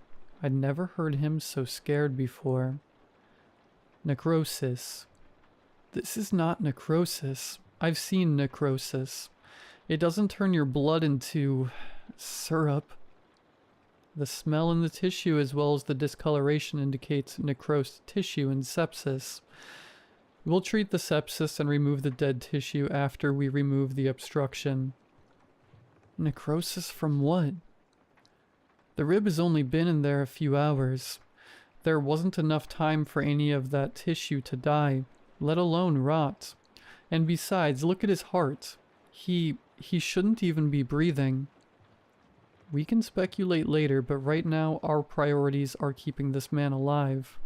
I'd never heard him so scared before. Necrosis. This is not necrosis. I've seen necrosis. It doesn't turn your blood into syrup. The smell in the tissue as well as the discoloration indicates necrosed tissue and sepsis. We'll treat the sepsis and remove the dead tissue after we remove the obstruction. Necrosis from what? The rib has only been in there a few hours. There wasn't enough time for any of that tissue to die, let alone rot. And besides, look at his heart. He shouldn't even be breathing. We can speculate later, but right now our priorities are keeping this man alive.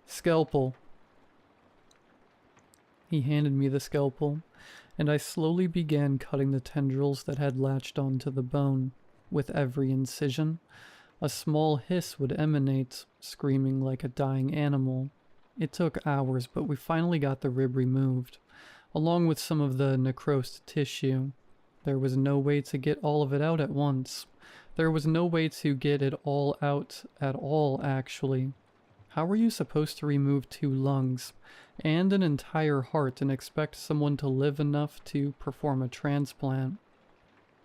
Scalpel. He handed me the scalpel, and I slowly began cutting the tendrils that had latched onto the bone. With every incision, a small hiss would emanate, screaming like a dying animal. It took hours, but we finally got the rib removed, along with some of the necrosed tissue. There was no way to get all of it out at once. There was no way to get it all out at all, actually. How were you supposed to remove 2 lungs and an entire heart and expect someone to live enough to perform a transplant?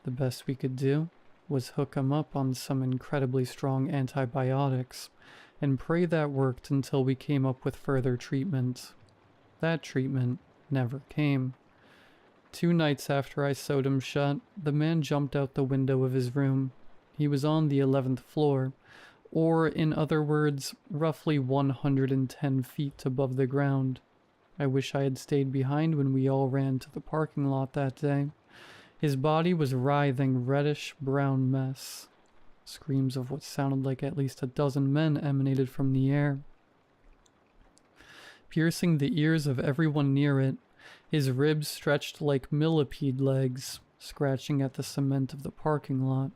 The best we could do was hook him up on some incredibly strong antibiotics and pray that worked until we came up with further treatment. That treatment never came. 2 nights after I sewed him shut, the man jumped out the window of his room. He was on the 11th floor, or in other words, roughly 110 feet above the ground. I wish I had stayed behind when we all ran to the parking lot that day. His body was writhing reddish-brown mess. Screams of what sounded like at least a dozen men emanated from the air, piercing the ears of everyone near it. His ribs stretched like millipede legs, scratching at the cement of the parking lot,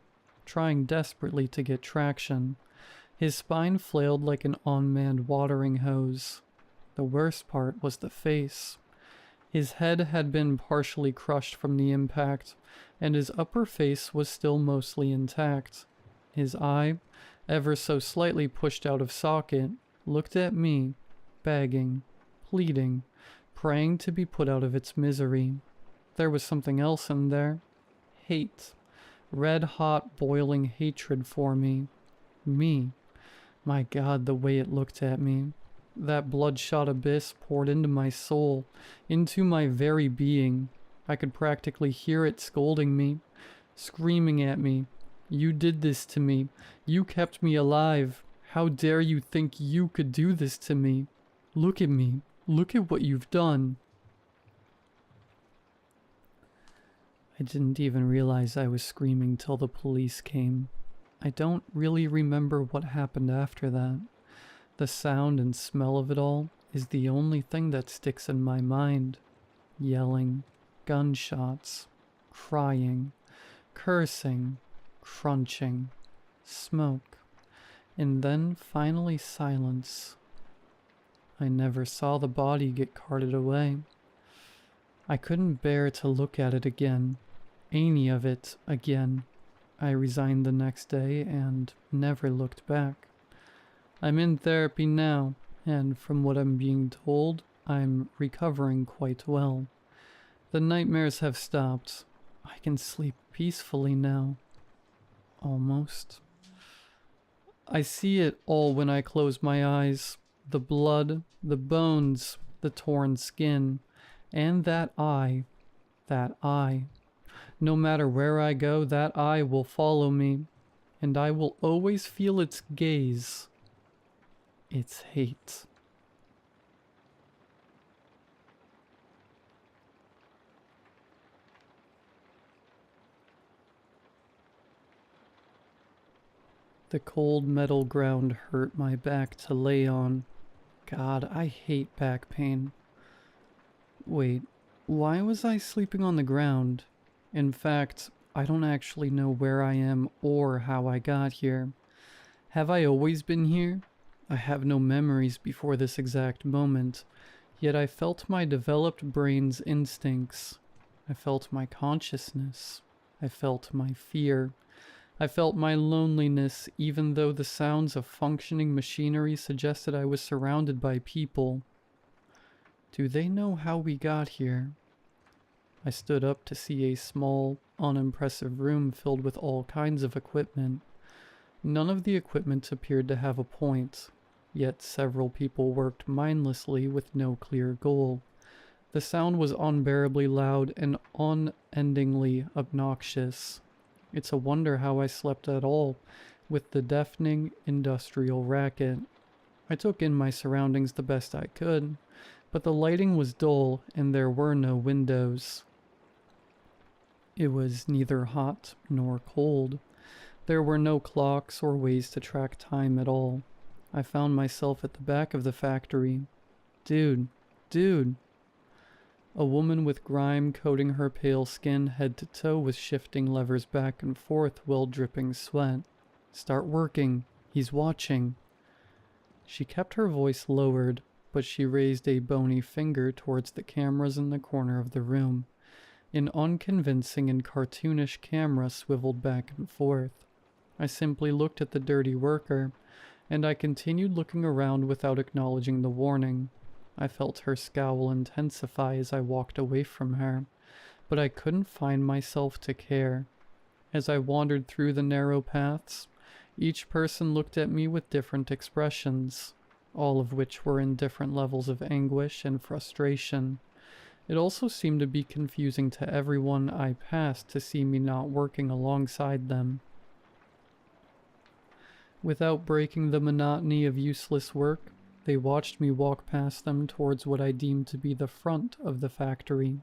trying desperately to get traction. His spine flailed like an unmanned watering hose. The worst part was the face. His head had been partially crushed from the impact, and his upper face was still mostly intact. His eye, ever so slightly pushed out of socket, looked at me, begging, pleading, praying to be put out of its misery. There was something else in there. Hate. Red-hot, boiling hatred for me. Me. My God, the way it looked at me. That bloodshot abyss poured into my soul, into my very being. I could practically hear it scolding me, screaming at me. You did this to me. You kept me alive. How dare you think you could do this to me? Look at me. Look at what you've done. I didn't even realize I was screaming till the police came. I don't really remember what happened after that. The sound and smell of it all is the only thing that sticks in my mind. Yelling, gunshots, crying, cursing, crunching, smoke, and then finally silence. I never saw the body get carted away. I couldn't bear to look at it again, any of it again. I resigned the next day and never looked back. I'm in therapy now, and from what I'm being told, I'm recovering quite well. The nightmares have stopped. I can sleep peacefully now. Almost. I see it all when I close my eyes. The blood, the bones, the torn skin, and that eye. That eye. No matter where I go, that eye will follow me, and I will always feel its gaze. Its hate. The cold metal ground hurt my back to lay on. God, I hate back pain. Wait, why was I sleeping on the ground? In fact, I don't actually know where I am or how I got here. Have I always been here? I have no memories before this exact moment, yet I felt my developed brain's instincts. I felt my consciousness. I felt my fear. I felt my loneliness, even though the sounds of functioning machinery suggested I was surrounded by people. Do they know how we got here? I stood up to see a small, unimpressive room filled with all kinds of equipment. None of the equipment appeared to have a point, yet several people worked mindlessly with no clear goal. The sound was unbearably loud and unendingly obnoxious. It's a wonder how I slept at all, with the deafening industrial racket. I took in my surroundings the best I could, but the lighting was dull and there were no windows. It was neither hot nor cold. There were no clocks or ways to track time at all. I found myself at the back of the factory. Dude. A woman with grime coating her pale skin head to toe was shifting levers back and forth while dripping sweat. Start working. He's watching. She kept her voice lowered, but she raised a bony finger towards the cameras in the corner of the room. An unconvincing and cartoonish camera swiveled back and forth. I simply looked at the dirty worker, and I continued looking around without acknowledging the warning. I felt her scowl intensify as I walked away from her, but I couldn't find myself to care. As I wandered through the narrow paths, each person looked at me with different expressions, all of which were in different levels of anguish and frustration. It also seemed to be confusing to everyone I passed to see me not working alongside them. Without breaking the monotony of useless work, they watched me walk past them towards what I deemed to be the front of the factory.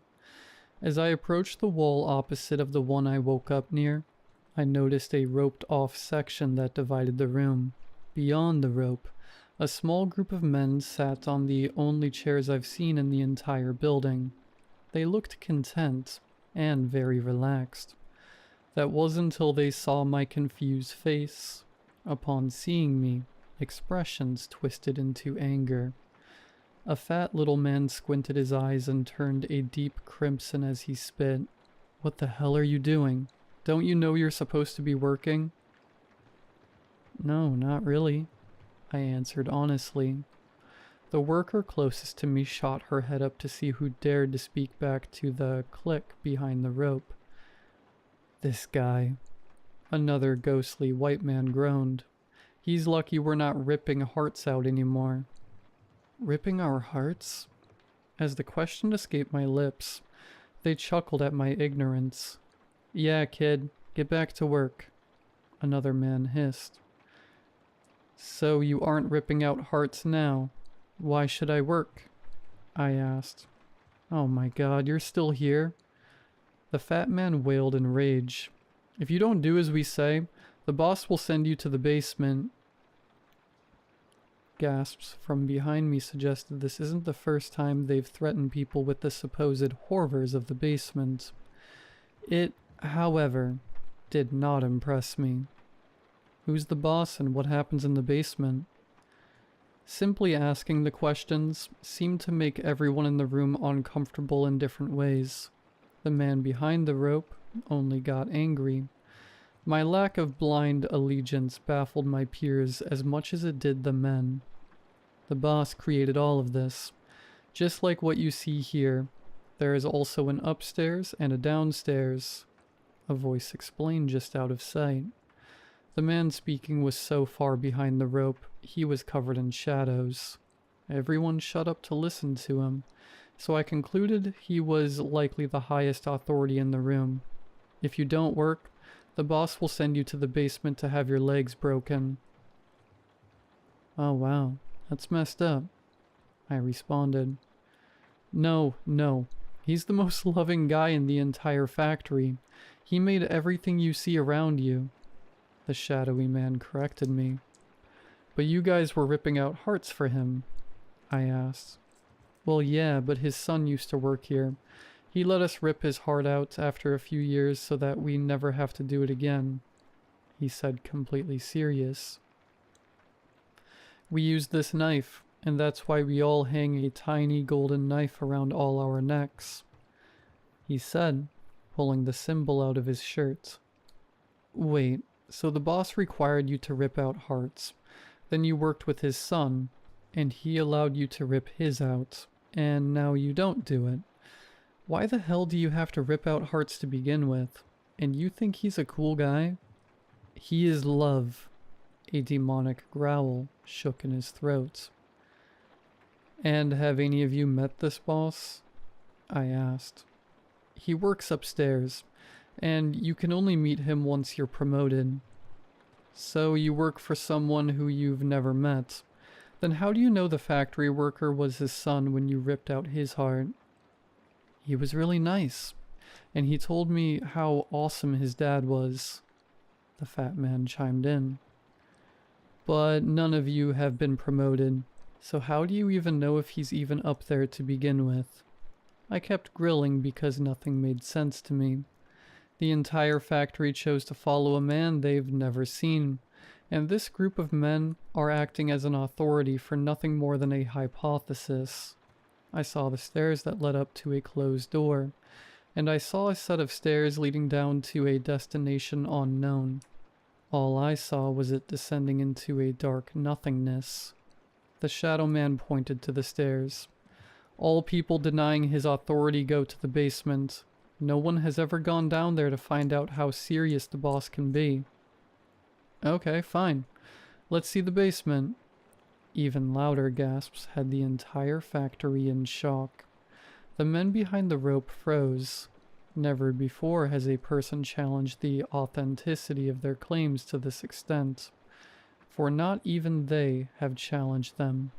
As I approached the wall opposite of the one I woke up near, I noticed a roped-off section that divided the room. Beyond the rope, a small group of men sat on the only chairs I've seen in the entire building. They looked content and very relaxed. That was until they saw my confused face. Upon seeing me, expressions twisted into anger. A fat little man squinted his eyes and turned a deep crimson as he spit. "What the hell are you doing? Don't you know you're supposed to be working?" "No, not really," I answered honestly. The worker closest to me shot her head up to see who dared to speak back to the clique behind the rope. "This guy." Another ghostly white man groaned. "He's lucky we're not ripping hearts out anymore." Ripping our hearts? As the question escaped my lips, they chuckled at my ignorance. "Yeah, kid, get back to work," another man hissed. "So you aren't ripping out hearts now? Why should I work?" I asked. "Oh my God, you're still here?" The fat man wailed in rage. "If you don't do as we say, the boss will send you to the basement." Gasps from behind me suggested this isn't the first time they've threatened people with the supposed horrors of the basement. It, however, did not impress me. Who's the boss and what happens in the basement? Simply asking the questions seemed to make everyone in the room uncomfortable in different ways. The man behind the rope only got angry. My lack of blind allegiance baffled my peers as much as it did the men. The boss created all of this. Just like what you see here, there is also an upstairs and a downstairs. A voice explained just out of sight. The man speaking was so far behind the rope, he was covered in shadows. Everyone shut up to listen to him, so I concluded he was likely the highest authority in the room. "If you don't work, the boss will send you to the basement to have your legs broken." "Oh wow, that's messed up," I responded. No, he's the most loving guy in the entire factory. He made everything you see around you." the shadowy man corrected me. But you guys were ripping out hearts for him, I asked. Well, yeah, but his son used to work here. He let us rip his heart out after a few years so that we never have to do it again, he said, completely serious. We use this knife, and that's why we all hang a tiny golden knife around all our necks, he said, pulling the symbol out of his shirt. Wait, so the boss required you to rip out hearts. Then you worked with his son, and he allowed you to rip his out, and now you don't do it. Why the hell do you have to rip out hearts to begin with? And you think he's a cool guy? He is love. A demonic growl shook in his throat. And have any of you met this boss? I asked. He works upstairs, and you can only meet him once you're promoted. So you work for someone who you've never met. Then how do you know the factory worker was his son when you ripped out his heart? He was really nice, and he told me how awesome his dad was, the fat man chimed in. But none of you have been promoted, so how do you even know if he's even up there to begin with? I kept grilling because nothing made sense to me. The entire factory chose to follow a man they've never seen, and this group of men are acting as an authority for nothing more than a hypothesis. I saw the stairs that led up to a closed door, and I saw a set of stairs leading down to a destination unknown. All I saw was it descending into a dark nothingness. The shadow man pointed to the stairs. All people denying his authority go to the basement. No one has ever gone down there to find out how serious the boss can be. Okay, fine. Let's see the basement. Even louder gasps had the entire factory in shock. The men behind the rope froze. Never before has a person challenged the authenticity of their claims to this extent, for not even they have challenged them.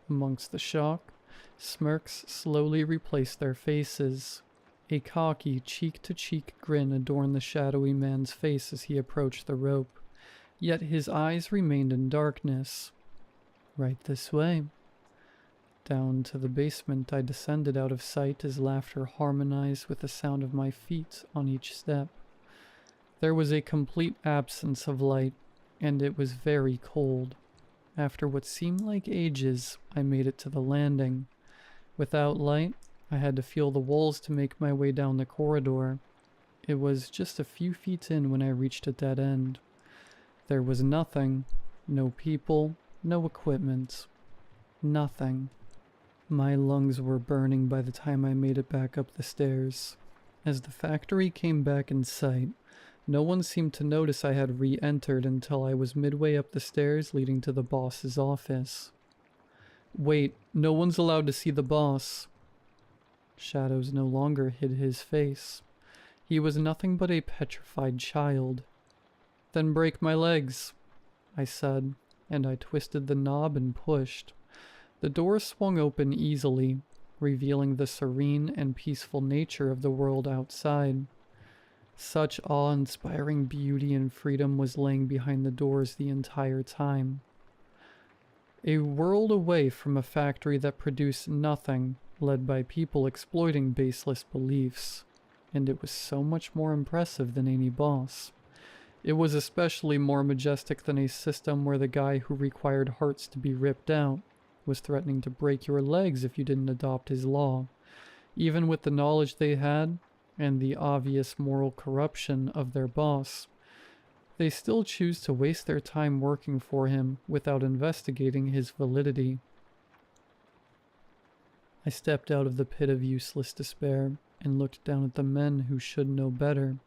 Amongst the shock, smirks slowly replaced their faces. A cocky, cheek-to-cheek grin adorned the shadowy man's face as he approached the rope, yet his eyes remained in darkness. Right this way. Down to the basement I descended out of sight as laughter harmonized with the sound of my feet on each step. There was a complete absence of light, and it was very cold. After what seemed like ages, I made it to the landing. Without light, I had to feel the walls to make my way down the corridor. It was just a few feet in when I reached a dead end. There was nothing. No people, no equipment. Nothing. My lungs were burning by the time I made it back up the stairs. As the factory came back in sight, no one seemed to notice I had re-entered until I was midway up the stairs leading to the boss's office. Wait, no one's allowed to see the boss. Shadows no longer hid his face. He was nothing but a petrified child. Then break my legs, I said, and I twisted the knob and pushed. The door swung open easily, revealing the serene and peaceful nature of the world outside. Such awe-inspiring beauty and freedom was laying behind the doors the entire time. A world away from a factory that produced nothing, led by people exploiting baseless beliefs. And it was so much more impressive than any boss. It was especially more majestic than a system where the guy who required hearts to be ripped out was threatening to break your legs if you didn't adopt his law. Even with the knowledge they had, and the obvious moral corruption of their boss, they still choose to waste their time working for him without investigating his validity. I stepped out of the pit of useless despair and looked down at the men who should know better,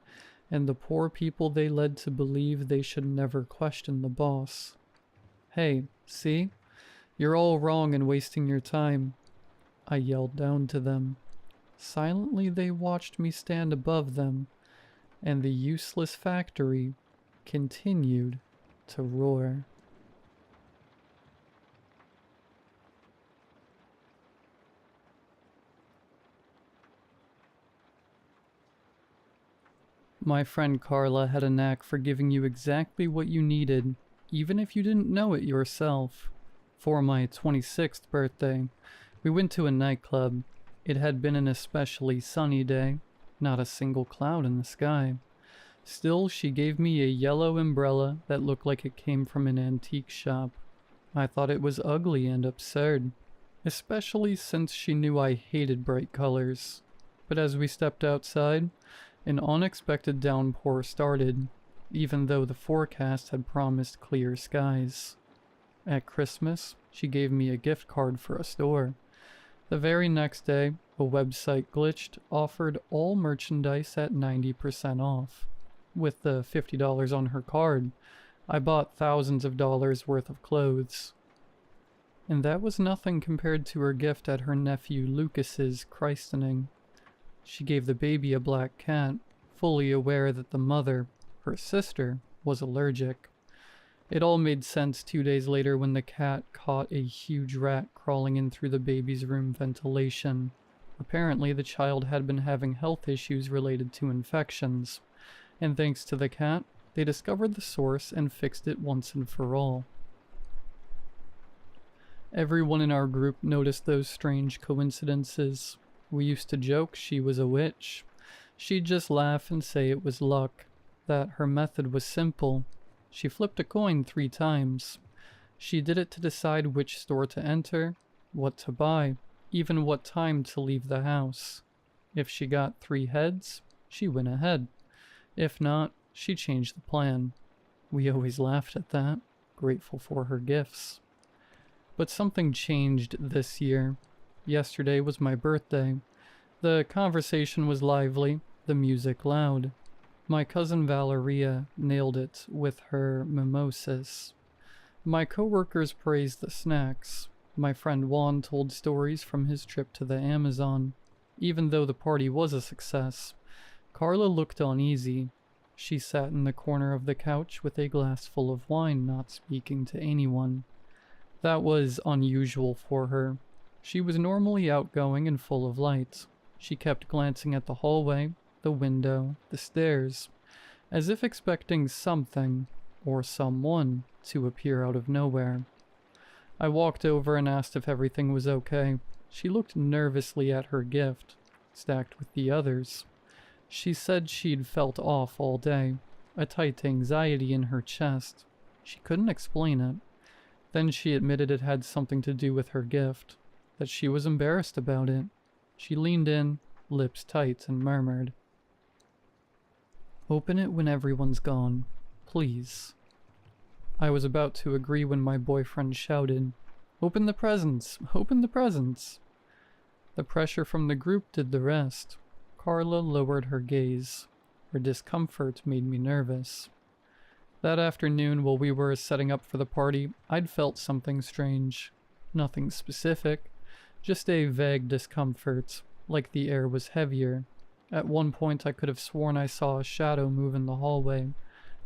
and the poor people they led to believe they should never question the boss. Hey, see? You're all wrong and wasting your time, I yelled down to them. Silently they watched me stand above them, and the useless factory continued to roar. My friend Carla had a knack for giving you exactly what you needed, even if you didn't know it yourself. For my 26th birthday, we went to a nightclub. It had been an especially sunny day, not a single cloud in the sky. Still, she gave me a yellow umbrella that looked like it came from an antique shop. I thought it was ugly and absurd, especially since she knew I hated bright colors. But as we stepped outside, an unexpected downpour started, even though the forecast had promised clear skies. At Christmas, she gave me a gift card for a store. The very next day, a website glitched, offered all merchandise at 90% off. With the $50 on her card, I bought thousands of dollars worth of clothes. And that was nothing compared to her gift at her nephew Lucas's christening. She gave the baby a black cat, fully aware that the mother, her sister, was allergic. It all made sense 2 days later when the cat caught a huge rat crawling in through the baby's room ventilation. Apparently, the child had been having health issues related to infections, and thanks to the cat, they discovered the source and fixed it once and for all. Everyone in our group noticed those strange coincidences. We used to joke she was a witch. She'd just laugh and say it was luck, that her method was simple. She flipped a coin 3 times. She did it to decide which store to enter, what to buy, even what time to leave the house. If she got 3 heads, she went ahead. If not, she changed the plan. We always laughed at that, grateful for her gifts. But something changed this year. Yesterday was my birthday. The conversation was lively, the music loud. My cousin Valeria nailed it with her mimosas. My coworkers praised the snacks. My friend Juan told stories from his trip to the Amazon. Even though the party was a success, Carla looked uneasy. She sat in the corner of the couch with a glass full of wine, not speaking to anyone. That was unusual for her. She was normally outgoing and full of light. She kept glancing at the hallway, the window, the stairs, as if expecting something, or someone, to appear out of nowhere. I walked over and asked if everything was okay. She looked nervously at her gift, stacked with the others. She said she'd felt off all day, a tight anxiety in her chest. She couldn't explain it. Then she admitted it had something to do with her gift, that she was embarrassed about it. She leaned in, lips tight, and murmured, "Open it when everyone's gone, please." I was about to agree when my boyfriend shouted, "Open the presents! Open the presents!" The pressure from the group did the rest. Carla lowered her gaze. Her discomfort made me nervous. That afternoon, while we were setting up for the party, I'd felt something strange. Nothing specific, just a vague discomfort, like the air was heavier. At one point I could have sworn I saw a shadow move in the hallway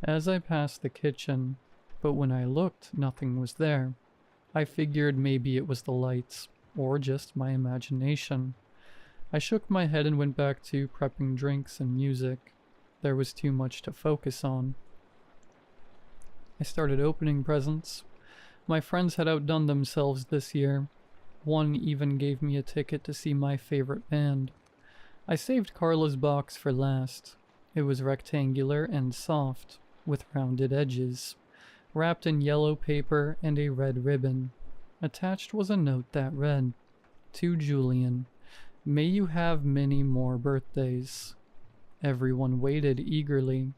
as I passed the kitchen, but when I looked, nothing was there. I figured maybe it was the lights, or just my imagination. I shook my head and went back to prepping drinks and music. There was too much to focus on. I started opening presents. My friends had outdone themselves this year. One even gave me a ticket to see my favorite band. I saved Carla's box for last. It was rectangular and soft, with rounded edges, wrapped in yellow paper and a red ribbon. Attached was a note that read, "To Julian, may you have many more birthdays." Everyone waited eagerly,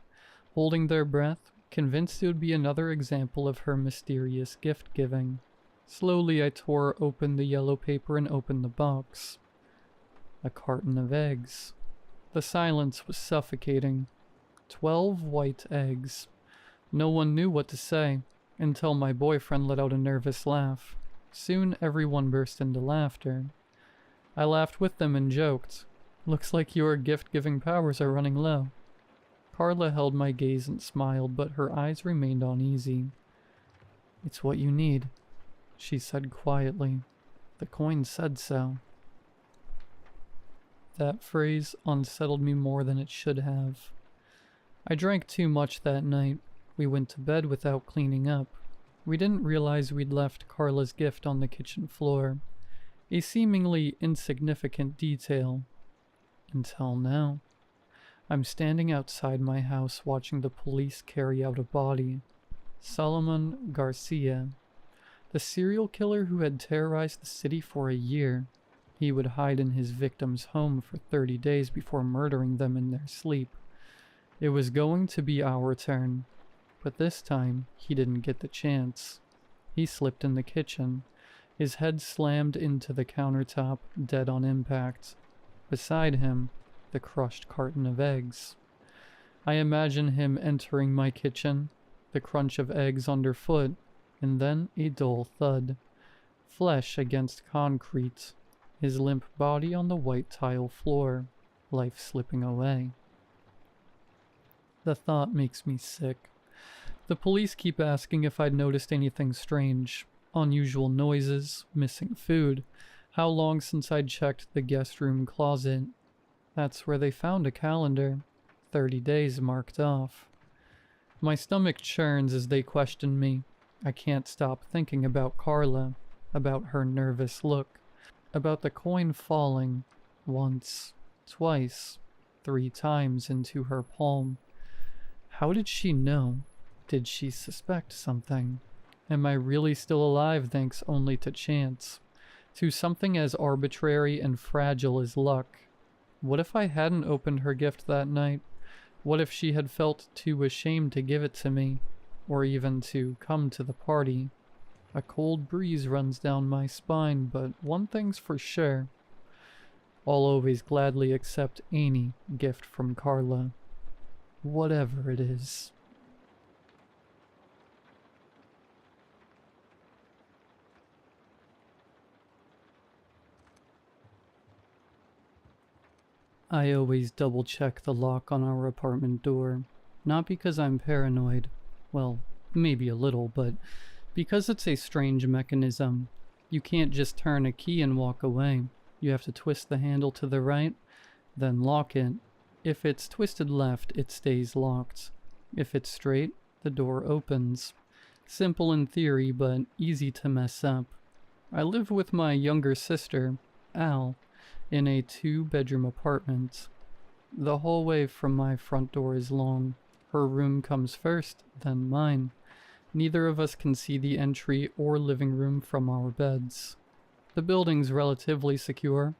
holding their breath, convinced it would be another example of her mysterious gift-giving. Slowly I tore open the yellow paper and opened the box. A carton of eggs. The silence was suffocating. 12 white eggs. No one knew what to say, until my boyfriend let out a nervous laugh. Soon everyone burst into laughter. I laughed with them and joked, "Looks like your gift-giving powers are running low." Carla held my gaze and smiled, but her eyes remained uneasy. "It's what you need," she said quietly. "The coin said so." That phrase unsettled me more than it should have. I drank too much that night. We went to bed without cleaning up. We didn't realize we'd left Carla's gift on the kitchen floor. A seemingly insignificant detail. Until now. I'm standing outside my house watching the police carry out a body. Solomon Garcia. The serial killer who had terrorized the city for a year. He would hide in his victim's home for 30 days before murdering them in their sleep. It was going to be our turn, but this time he didn't get the chance. He slipped in the kitchen, his head slammed into the countertop, dead on impact. Beside him, the crushed carton of eggs. I imagine him entering my kitchen, the crunch of eggs underfoot, and then a dull thud. Flesh against concrete, his limp body on the white tile floor, life slipping away. The thought makes me sick. The police keep asking if I'd noticed anything strange. Unusual noises, missing food, how long since I'd checked the guest room closet. That's where they found a calendar, 30 days marked off. My stomach churns as they question me. I can't stop thinking about Carla, about her nervous look, about the coin falling once, twice, 3 times into her palm. How did she know? Did she suspect something? Am I really still alive thanks only to chance? To something as arbitrary and fragile as luck? What if I hadn't opened her gift that night? What if she had felt too ashamed to give it to me, or even to come to the party? A cold breeze runs down my spine, but one thing's for sure. I'll always gladly accept any gift from Carla. Whatever it is. I always double check the lock on our apartment door. Not because I'm paranoid. Well, maybe a little, but because it's a strange mechanism. You can't just turn a key and walk away. You have to twist the handle to the right, then lock it. If it's twisted left, it stays locked. If it's straight, the door opens. Simple in theory, but easy to mess up. I live with my younger sister, Al, in a 2-bedroom apartment. The hallway from my front door is long. Her room comes first, then mine. Neither of us can see the entry or living room from our beds. The building's relatively secure,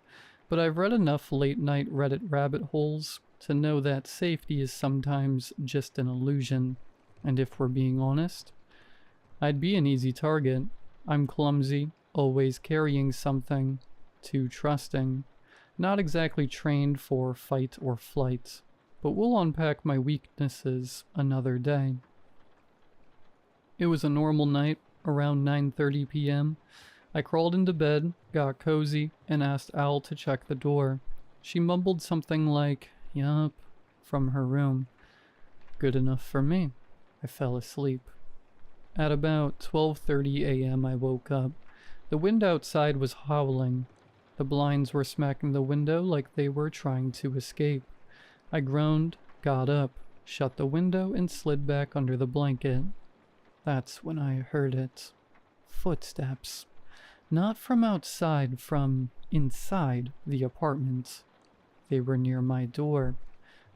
but I've read enough late-night Reddit rabbit holes to know that safety is sometimes just an illusion. And if we're being honest, I'd be an easy target. I'm clumsy, always carrying something, too trusting. Not exactly trained for fight or flight, but we'll unpack my weaknesses another day. It was a normal night, around 9:30 p.m. I crawled into bed, got cozy, and asked Al to check the door. She mumbled something like, "Yup," from her room. Good enough for me. I fell asleep. At about 12:30 a.m. I woke up. The wind outside was howling. The blinds were smacking the window like they were trying to escape. I groaned, got up, shut the window, and slid back under the blanket. That's when I heard it. Footsteps. Not from outside, from inside the apartment. They were near my door.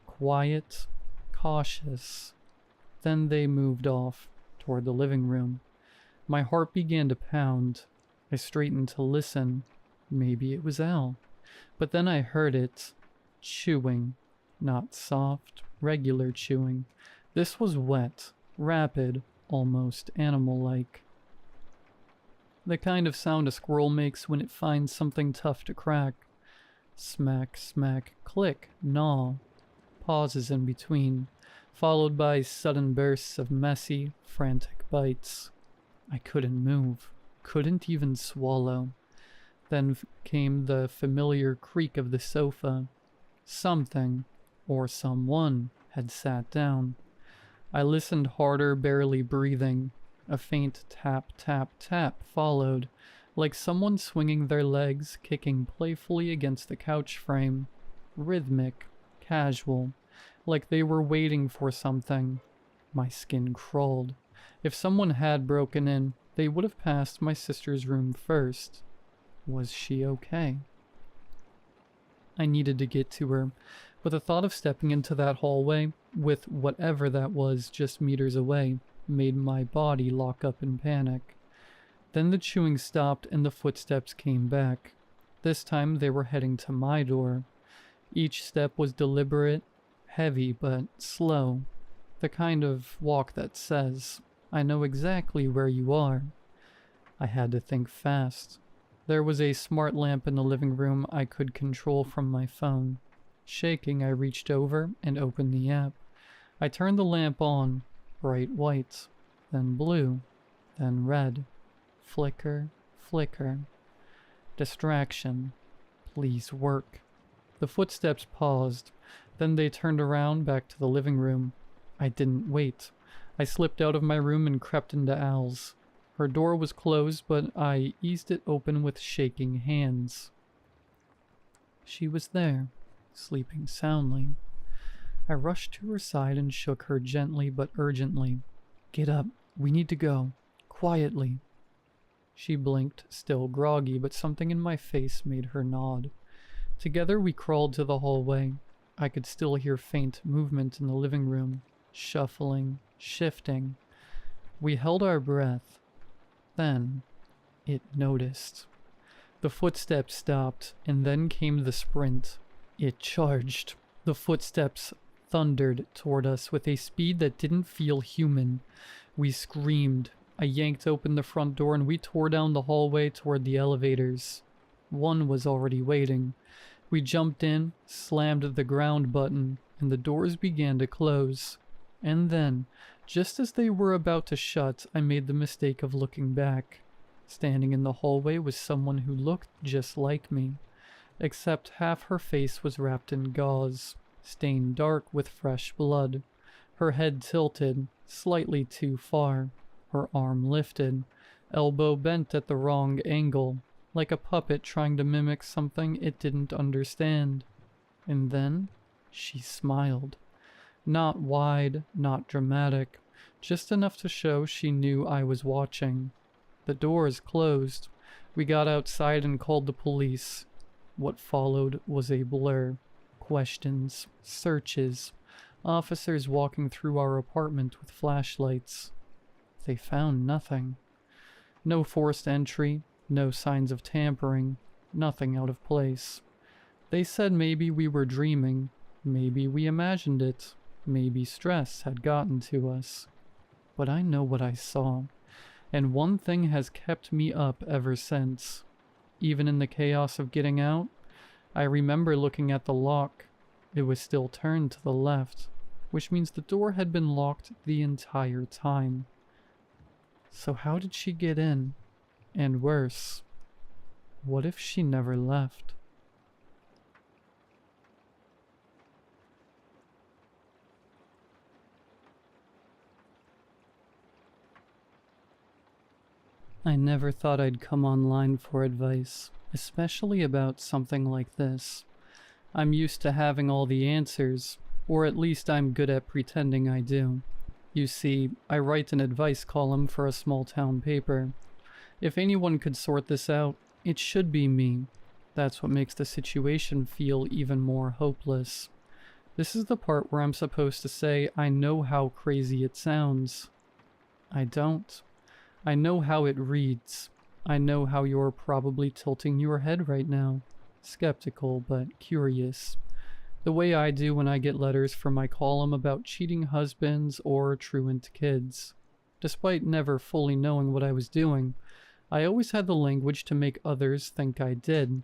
Quiet, cautious. Then they moved off, toward the living room. My heart began to pound. I straightened to listen. Maybe it was Al. But then I heard it. Chewing. Not soft, regular chewing. This was wet, rapid, almost animal-like. The kind of sound a squirrel makes when it finds something tough to crack. Smack, smack, click, gnaw. Pauses in between, followed by sudden bursts of messy, frantic bites. I couldn't move. Couldn't even swallow. Then came the familiar creak of the sofa. Something, or someone, had sat down. I listened harder, barely breathing. A faint tap, tap, tap followed, like someone swinging their legs, kicking playfully against the couch frame. Rhythmic, casual. like they were waiting for something. My skin crawled. If someone had broken in, they would have passed my sister's room first. Was she okay? I needed to get to her, but the thought of stepping into that hallway, with whatever that was just meters away, made my body lock up in panic. Then the chewing stopped and the footsteps came back. This time they were heading to my door. Each step was deliberate, heavy but slow. The kind of walk that says, I know exactly where you are. I had to think fast. There was a smart lamp in the living room I could control from my phone. Shaking, I reached over and opened the app. I turned the lamp on, bright white, then blue, then red. Flicker, flicker. Distraction. Please work. The footsteps paused. Then they turned around back to the living room. I didn't wait. I slipped out of my room and crept into Al's. Her door was closed, but I eased it open with shaking hands. She was there, sleeping soundly. I rushed to her side and shook her gently but urgently. Get up. We need to go. Quietly. She blinked, still groggy, but something in my face made her nod. Together we crawled to the hallway. I could still hear faint movement in the living room. Shuffling, shifting. We held our breath. Then, it noticed. The footsteps stopped, and then came the sprint. It charged. The footsteps thundered toward us with a speed that didn't feel human. We screamed. I yanked open the front door and we tore down the hallway toward the elevators. One was already waiting. We jumped in, slammed the ground button, and the doors began to close. And then, just as they were about to shut, I made the mistake of looking back. Standing in the hallway was someone who looked just like me, except half her face was wrapped in gauze, stained dark with fresh blood. Her head tilted, slightly too far, her arm lifted, elbow bent at the wrong angle, like a puppet trying to mimic something it didn't understand. And then, she smiled. Not wide, not dramatic, just enough to show she knew I was watching. The doors closed. We got outside and called the police. What followed was a blur. Questions, searches, officers walking through our apartment with flashlights. They found nothing. No forced entry, no signs of tampering, nothing out of place. They said maybe we were dreaming, maybe we imagined it, maybe stress had gotten to us. But I know what I saw, and one thing has kept me up ever since. Even in the chaos of getting out, I remember looking at the lock. It was still turned to the left, which means the door had been locked the entire time. So how did she get in? And worse, what if she never left? I never thought I'd come online for advice, especially about something like this. I'm used to having all the answers, or at least I'm good at pretending I do. You see, I write an advice column for a small town paper. If anyone could sort this out, it should be me. That's what makes the situation feel even more hopeless. This is the part where I'm supposed to say I know how crazy it sounds. I don't. I know how it reads. I know how you're probably tilting your head right now. Skeptical, but curious. The way I do when I get letters from my column about cheating husbands or truant kids. Despite never fully knowing what I was doing, I always had the language to make others think I did.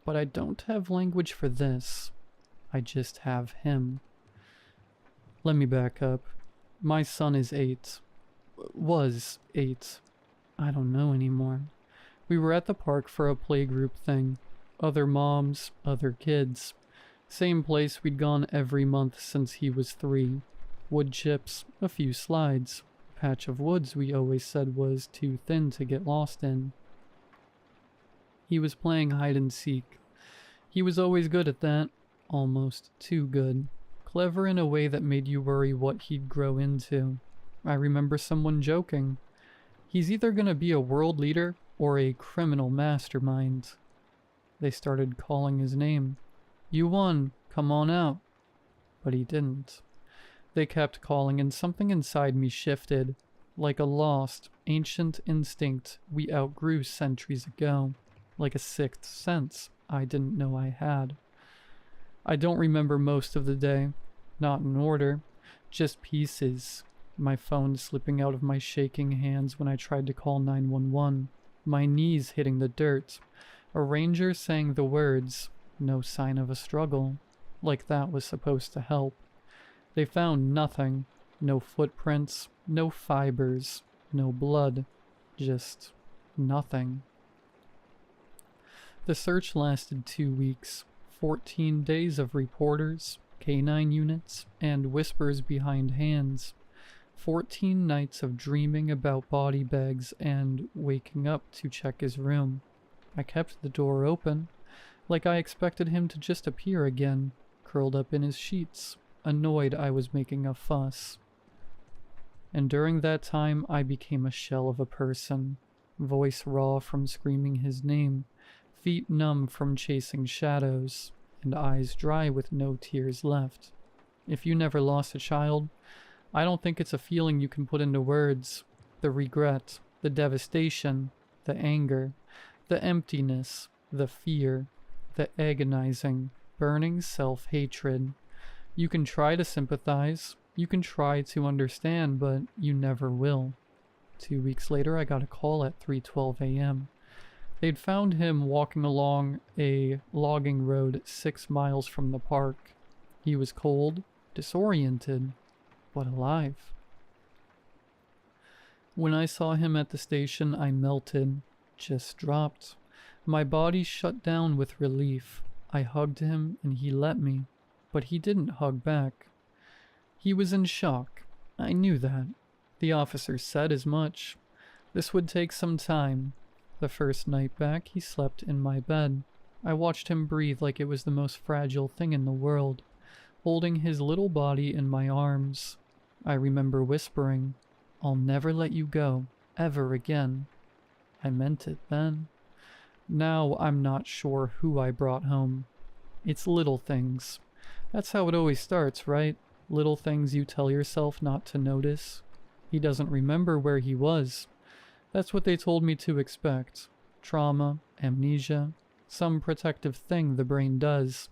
But I don't have language for this. I just have him. Let me back up. My son is 8. Was 8. I don't know anymore. We were at the park for a playgroup thing. Other moms, other kids. Same place we'd gone every month since he was 3. Wood chips, a few slides. A patch of woods we always said was too thin to get lost in. He was playing hide and seek. He was always good at that. Almost too good. Clever in a way that made you worry what he'd grow into. I remember someone joking, "He's either gonna be a world leader or a criminal mastermind." They started calling his name. "You won, come on out." But he didn't. They kept calling, and something inside me shifted, like a lost, ancient instinct we outgrew centuries ago, like a sixth sense I didn't know I had. I don't remember most of the day, not in order, just pieces. My phone slipping out of my shaking hands when I tried to call 911, my knees hitting the dirt, a ranger saying the words, "No sign of a struggle," like that was supposed to help. They found nothing, no footprints, no fibers, no blood, just nothing. The search lasted 2 weeks, 14 days of reporters, canine units, and whispers behind hands. 14 nights of dreaming about body bags and waking up to check his room. I kept the door open, like I expected him to just appear again, curled up in his sheets, annoyed I was making a fuss. And during that time, I became a shell of a person, voice raw from screaming his name, feet numb from chasing shadows, and eyes dry with no tears left. If you never lost a child, I don't think it's a feeling you can put into words. The regret, the devastation, the anger, the emptiness, the fear, the agonizing, burning self-hatred. You can try to sympathize, you can try to understand, but you never will. 2 weeks later, I got a call at 3:12 a.m. They'd found him walking along a logging road 6 miles from the park. He was cold, disoriented, but alive. When I saw him at the station, I melted, just dropped. My body shut down with relief. I hugged him and he let me, but he didn't hug back. He was in shock. I knew that. The officer said as much. This would take some time. The first night back, he slept in my bed. I watched him breathe like it was the most fragile thing in the world, holding his little body in my arms. I remember whispering, "I'll never let you go, ever again." I meant it then. Now I'm not sure who I brought home. It's little things. That's how it always starts, right? Little things you tell yourself not to notice. He doesn't remember where he was. That's what they told me to expect. Trauma, amnesia, some protective thing the brain does.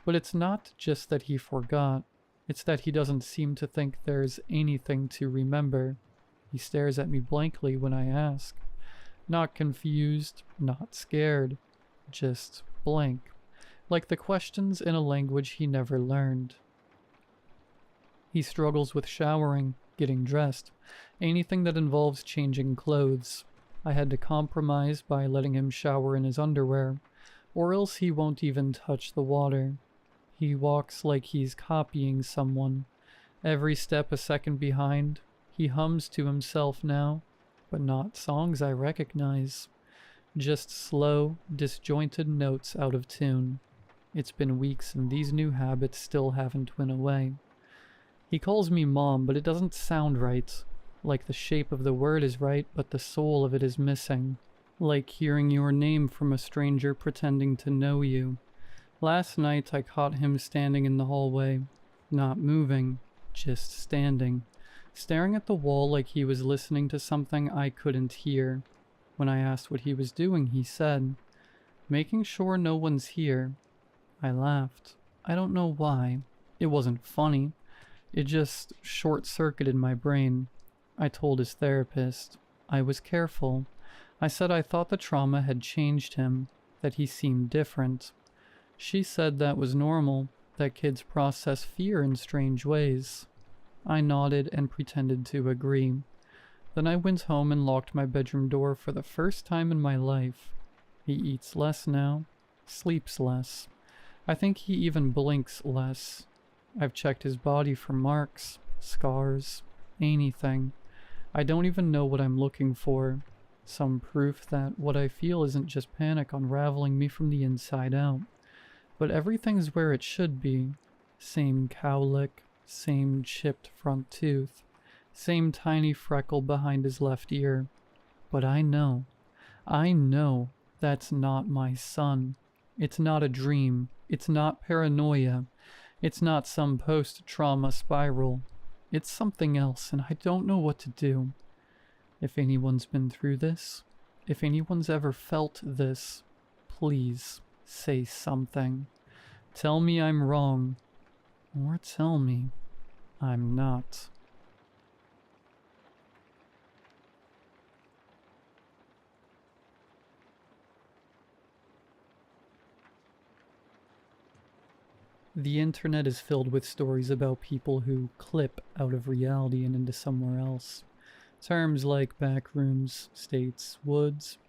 But it's not just that he forgot. It's that he doesn't seem to think there's anything to remember. He stares at me blankly when I ask. Not confused, not scared. Just blank. Like the questions in a language he never learned. He struggles with showering, getting dressed, anything that involves changing clothes. I had to compromise by letting him shower in his underwear, or else he won't even touch the water. He walks like he's copying someone, every step a second behind. He hums to himself now, but not songs I recognize. Just slow, disjointed notes out of tune. It's been weeks and these new habits still haven't went away. He calls me Mom, but it doesn't sound right. Like the shape of the word is right, but the soul of it is missing. Like hearing your name from a stranger pretending to know you. Last night I caught him standing in the hallway, not moving, just standing, staring at the wall like he was listening to something I couldn't hear. When I asked what he was doing, he said, "Making sure no one's here." I laughed. I don't know why. It wasn't funny. It just short-circuited my brain. I told his therapist. I was careful. I said I thought the trauma had changed him, that he seemed different. She said that was normal, that kids process fear in strange ways. I nodded and pretended to agree. Then I went home and locked my bedroom door for the first time in my life. He eats less now, sleeps less. I think he even blinks less. I've checked his body for marks, scars, anything. I don't even know what I'm looking for. Some proof that what I feel isn't just panic unraveling me from the inside out. But everything's where it should be. Same cowlick, same chipped front tooth, same tiny freckle behind his left ear. But I know that's not my son. It's not a dream. It's not paranoia. It's not some post-trauma spiral. It's something else, and I don't know what to do. If anyone's been through this, if anyone's ever felt this, please say something. Tell me I'm wrong, or tell me I'm not. The internet is filled with stories about people who clip out of reality and into somewhere else. Terms like backrooms, states, woods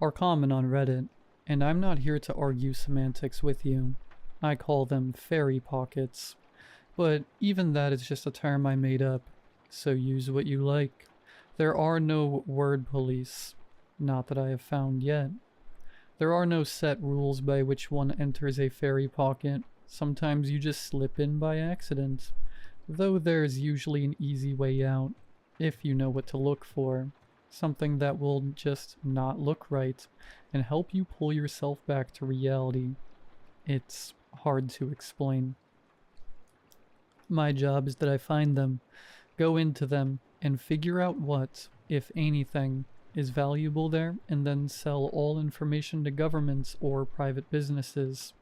are common on Reddit, and I'm not here to argue semantics with you. I call them fairy pockets. But even that is just a term I made up, so use what you like. There are no word police, not that I have found yet. There are no set rules by which one enters a fairy pocket. Sometimes you just slip in by accident, though there's usually an easy way out, if you know what to look for. Something that will just not look right, and help you pull yourself back to reality. It's hard to explain. My job is that I find them, go into them, and figure out what, if anything, is valuable there, and then sell all information to governments or private businesses.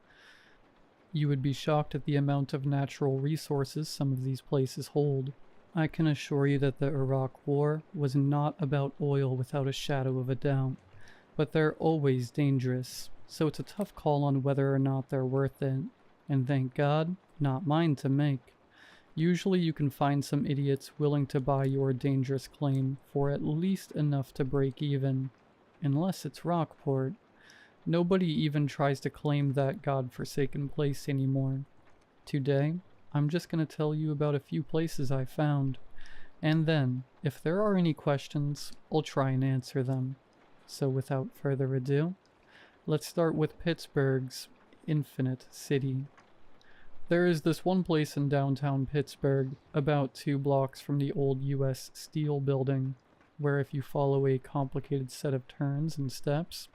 You would be shocked at the amount of natural resources some of these places hold. I can assure you that the Iraq War was not about oil without a shadow of a doubt, but they're always dangerous, so it's a tough call on whether or not they're worth it, and thank God, not mine to make. Usually you can find some idiots willing to buy your dangerous claim for at least enough to break even, unless it's Rockport. Nobody even tries to claim that godforsaken place anymore. Today, I'm just going to tell you about a few places I found, and then, if there are any questions, I'll try and answer them. So without further ado, let's start with Pittsburgh's Infinite City. There is this one place in downtown Pittsburgh, about 2 blocks from the old U.S. Steel building, where if you follow a complicated set of turns and steps,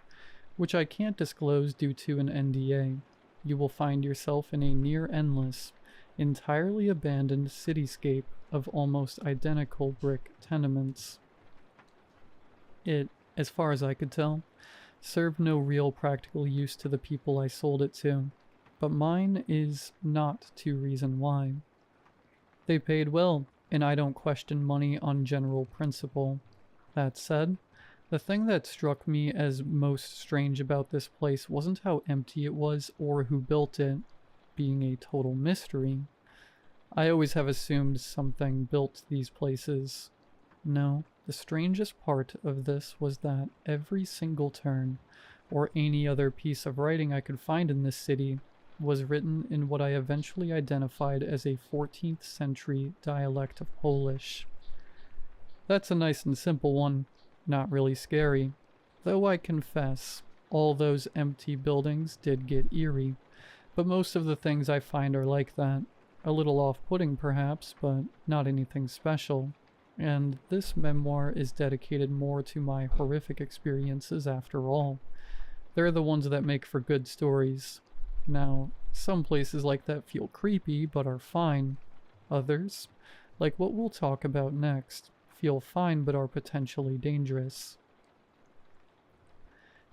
which I can't disclose due to an NDA, you will find yourself in a near-endless, entirely abandoned cityscape of almost identical brick tenements. It, as far as I could tell, served no real practical use to the people I sold it to, but mine is not to reason why. They paid well, and I don't question money on general principle. That said, the thing that struck me as most strange about this place wasn't how empty it was or who built it, being a total mystery. I always have assumed something built these places. No, the strangest part of this was that every single turn, or any other piece of writing I could find in this city, was written in what I eventually identified as a 14th century dialect of Polish. That's a nice and simple one, not really scary, though I confess, all those empty buildings did get eerie, but most of the things I find are like that. A little off-putting perhaps, but not anything special. And this memoir is dedicated more to my horrific experiences after all. They're the ones that make for good stories. Now, some places like that feel creepy, but are fine. Others, like what we'll talk about next, feel fine but are potentially dangerous.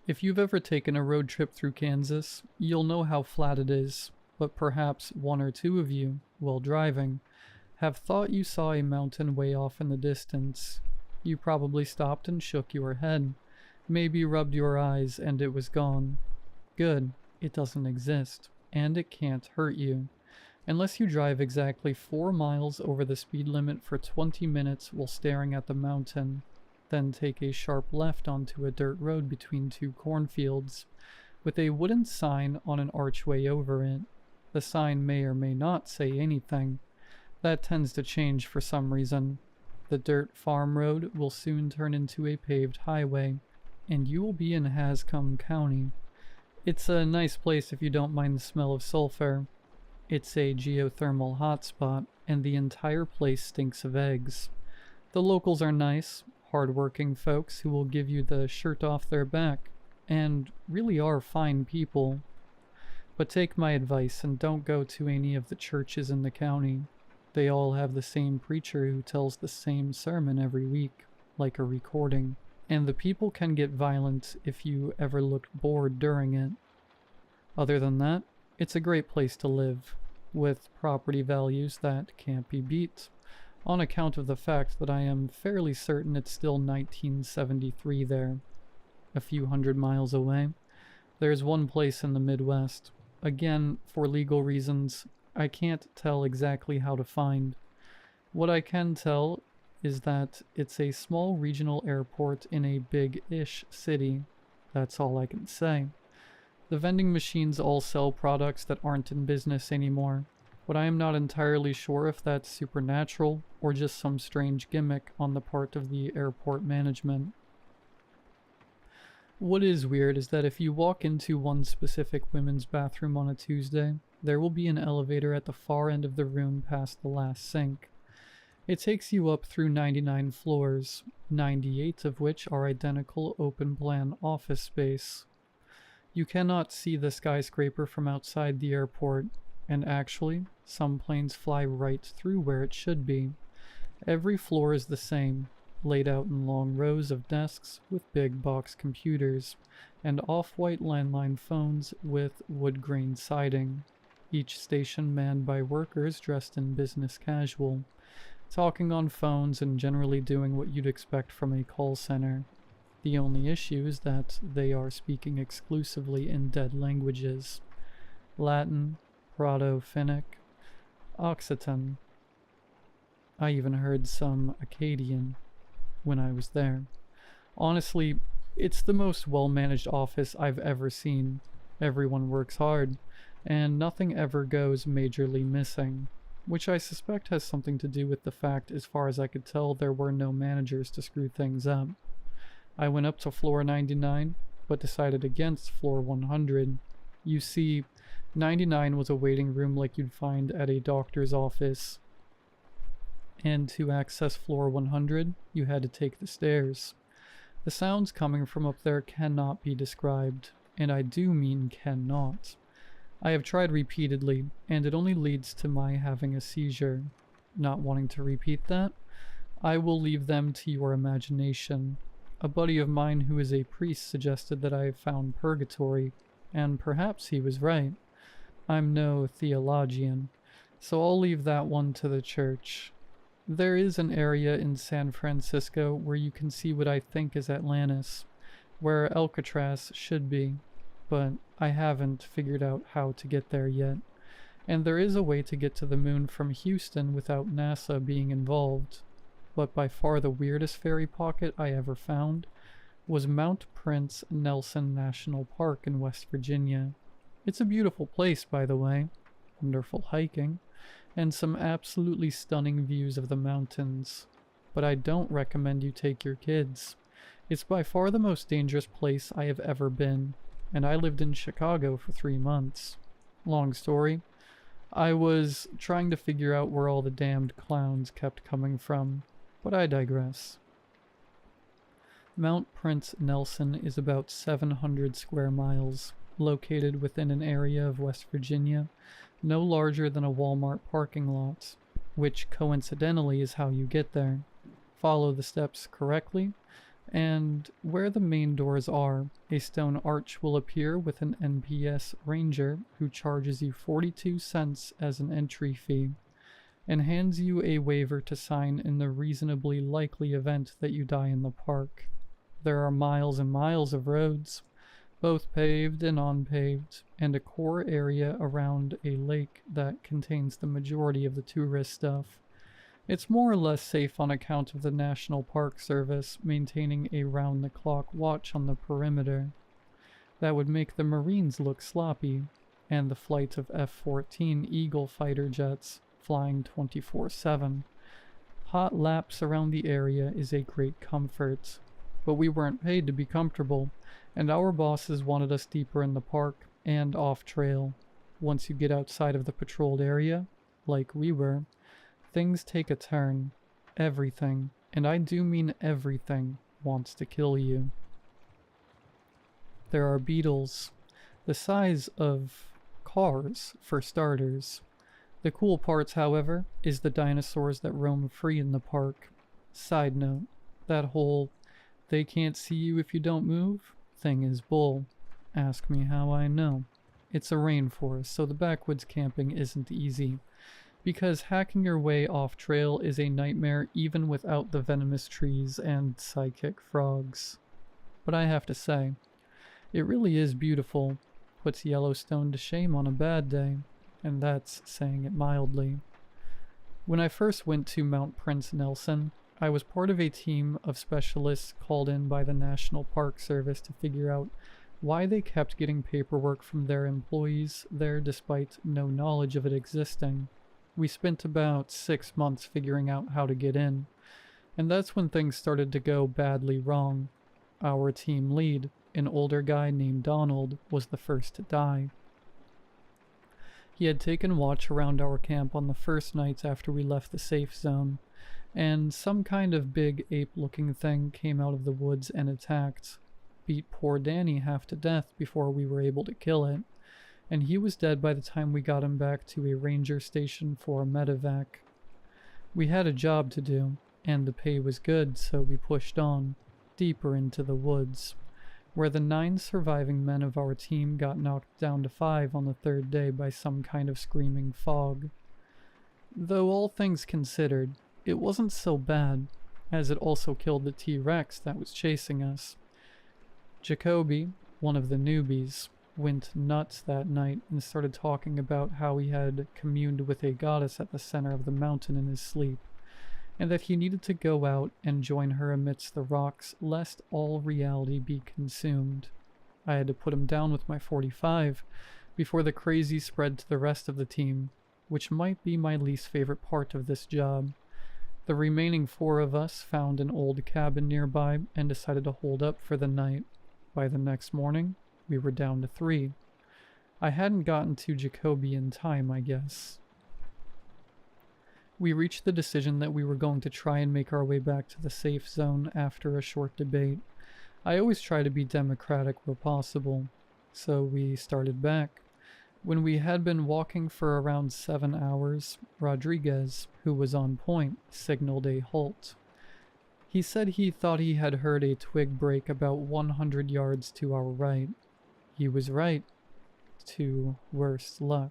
If you've ever taken a road trip through Kansas, you'll know how flat it is, but perhaps one or two of you, while driving, have thought you saw a mountain way off in the distance. You probably stopped and shook your head, maybe rubbed your eyes, and it was gone. Good, it doesn't exist, and it can't hurt you. Unless you drive exactly 4 miles over the speed limit for 20 minutes while staring at the mountain, then take a sharp left onto a dirt road between 2 cornfields, with a wooden sign on an archway over it. The sign may or may not say anything. That tends to change for some reason. The dirt farm road will soon turn into a paved highway, and you will be in Hanscom County. It's a nice place if you don't mind the smell of sulfur. It's a geothermal hotspot, and the entire place stinks of eggs. The locals are nice, hard-working folks who will give you the shirt off their back, and really are fine people. But take my advice and don't go to any of the churches in the county. They all have the same preacher who tells the same sermon every week, like a recording, and the people can get violent if you ever looked bored during it. Other than that, it's a great place to live, with property values that can't be beat, on account of the fact that I am fairly certain it's still 1973 there. A few hundred miles away, there's one place in the Midwest. Again, for legal reasons, I can't tell exactly how to find. What I can tell is that it's a small regional airport in a big-ish city. That's all I can say. The vending machines all sell products that aren't in business anymore, but I am not entirely sure if that's supernatural or just some strange gimmick on the part of the airport management. What is weird is that if you walk into one specific women's bathroom on a Tuesday, there will be an elevator at the far end of the room past the last sink. It takes you up through 99 floors, 98 of which are identical open-plan office space. You cannot see the skyscraper from outside the airport, and actually, some planes fly right through where it should be. Every floor is the same, laid out in long rows of desks with big box computers, and off-white landline phones with wood grain siding. Each station manned by workers dressed in business casual, talking on phones and generally doing what you'd expect from a call center. The only issue is that they are speaking exclusively in dead languages: Latin, Proto-Finnic, Occitan. I even heard some Akkadian when I was there. Honestly, it's the most well-managed office I've ever seen. Everyone works hard, and nothing ever goes majorly missing, which I suspect has something to do with the fact, as far as I could tell, there were no managers to screw things up. I went up to floor 99, but decided against floor 100. You see, 99 was a waiting room like you'd find at a doctor's office, and to access floor 100, you had to take the stairs. The sounds coming from up there cannot be described, and I do mean cannot. I have tried repeatedly, and it only leads to my having a seizure. Not wanting to repeat that, I will leave them to your imagination. A buddy of mine who is a priest suggested that I found purgatory, and perhaps he was right. I'm no theologian, so I'll leave that one to the church. There is an area in San Francisco where you can see what I think is Atlantis, where Alcatraz should be, but I haven't figured out how to get there yet. And there is a way to get to the moon from Houston without NASA being involved. But by far the weirdest fairy pocket I ever found was Mount Prince Nelson National Park in West Virginia. It's a beautiful place, by the way, wonderful hiking, and some absolutely stunning views of the mountains. But I don't recommend you take your kids. It's by far the most dangerous place I have ever been, and I lived in Chicago for 3 months. Long story, I was trying to figure out where all the damned clowns kept coming from, but I digress. Mount Prince Nelson is about 700 square miles, located within an area of West Virginia no larger than a Walmart parking lot, which coincidentally is how you get there. Follow the steps correctly, and where the main doors are, a stone arch will appear with an NPS ranger who charges you 42 cents as an entry fee, and hands you a waiver to sign in the reasonably likely event that you die in the park. There are miles and miles of roads, both paved and unpaved, and a core area around a lake that contains the majority of the tourist stuff. It's more or less safe on account of the National Park Service maintaining a round-the-clock watch on the perimeter. That would make the Marines look sloppy, and the flight of F-14 Eagle fighter jets flying 24/7. Hot laps around the area is a great comfort, but we weren't paid to be comfortable, and our bosses wanted us deeper in the park and off-trail. once you get outside of the patrolled area, like we were, things take a turn. Everything, and I do mean everything, wants to kill you. There are beetles, the size of cars, for starters. The cool parts, however, is the dinosaurs that roam free in the park. Side note, that whole "they can't see you if you don't move" thing is bull. Ask me how I know. It's a rainforest, so the backwoods camping isn't easy, because hacking your way off trail is a nightmare even without the venomous trees and psychic frogs. But I have to say, it really is beautiful. Puts Yellowstone to shame on a bad day, and that's saying it mildly. When I first went to Mount Prince Nelson, I was part of a team of specialists called in by the National Park Service to figure out why they kept getting paperwork from their employees there despite no knowledge of it existing. We spent about 6 months figuring out how to get in, and that's when things started to go badly wrong. Our team lead, an older guy named Donald, was the first to die. He had taken watch around our camp on the first nights after we left the safe zone, and some kind of big ape-looking thing came out of the woods and attacked. Beat poor Danny half to death before we were able to kill it, and he was dead by the time we got him back to a ranger station for a medevac. We had a job to do, and the pay was good, so we pushed on, deeper into the woods, where the 9 surviving men of our team got knocked down to 5 on the 3rd day by some kind of screaming fog. Though all things considered, it wasn't so bad, as it also killed the T-Rex that was chasing us. Jacoby, one of the newbies, went nuts that night and started talking about how he had communed with a goddess at the center of the mountain in his sleep, and that he needed to go out and join her amidst the rocks lest all reality be consumed. I had to put him down with my 45 before the crazy spread to the rest of the team, which might be my least favorite part of this job. The remaining 4 of us found an old cabin nearby and decided to hold up for the night. By the next morning, we were down to 3. I hadn't gotten to Jacoby in time, I guess. We reached the decision that we were going to try and make our way back to the safe zone after a short debate. I always try to be democratic where possible, so we started back. When we had been walking for around 7 hours, Rodriguez, who was on point, signaled a halt. He said he thought he had heard a twig break about 100 yards to our right. He was right, to worse luck.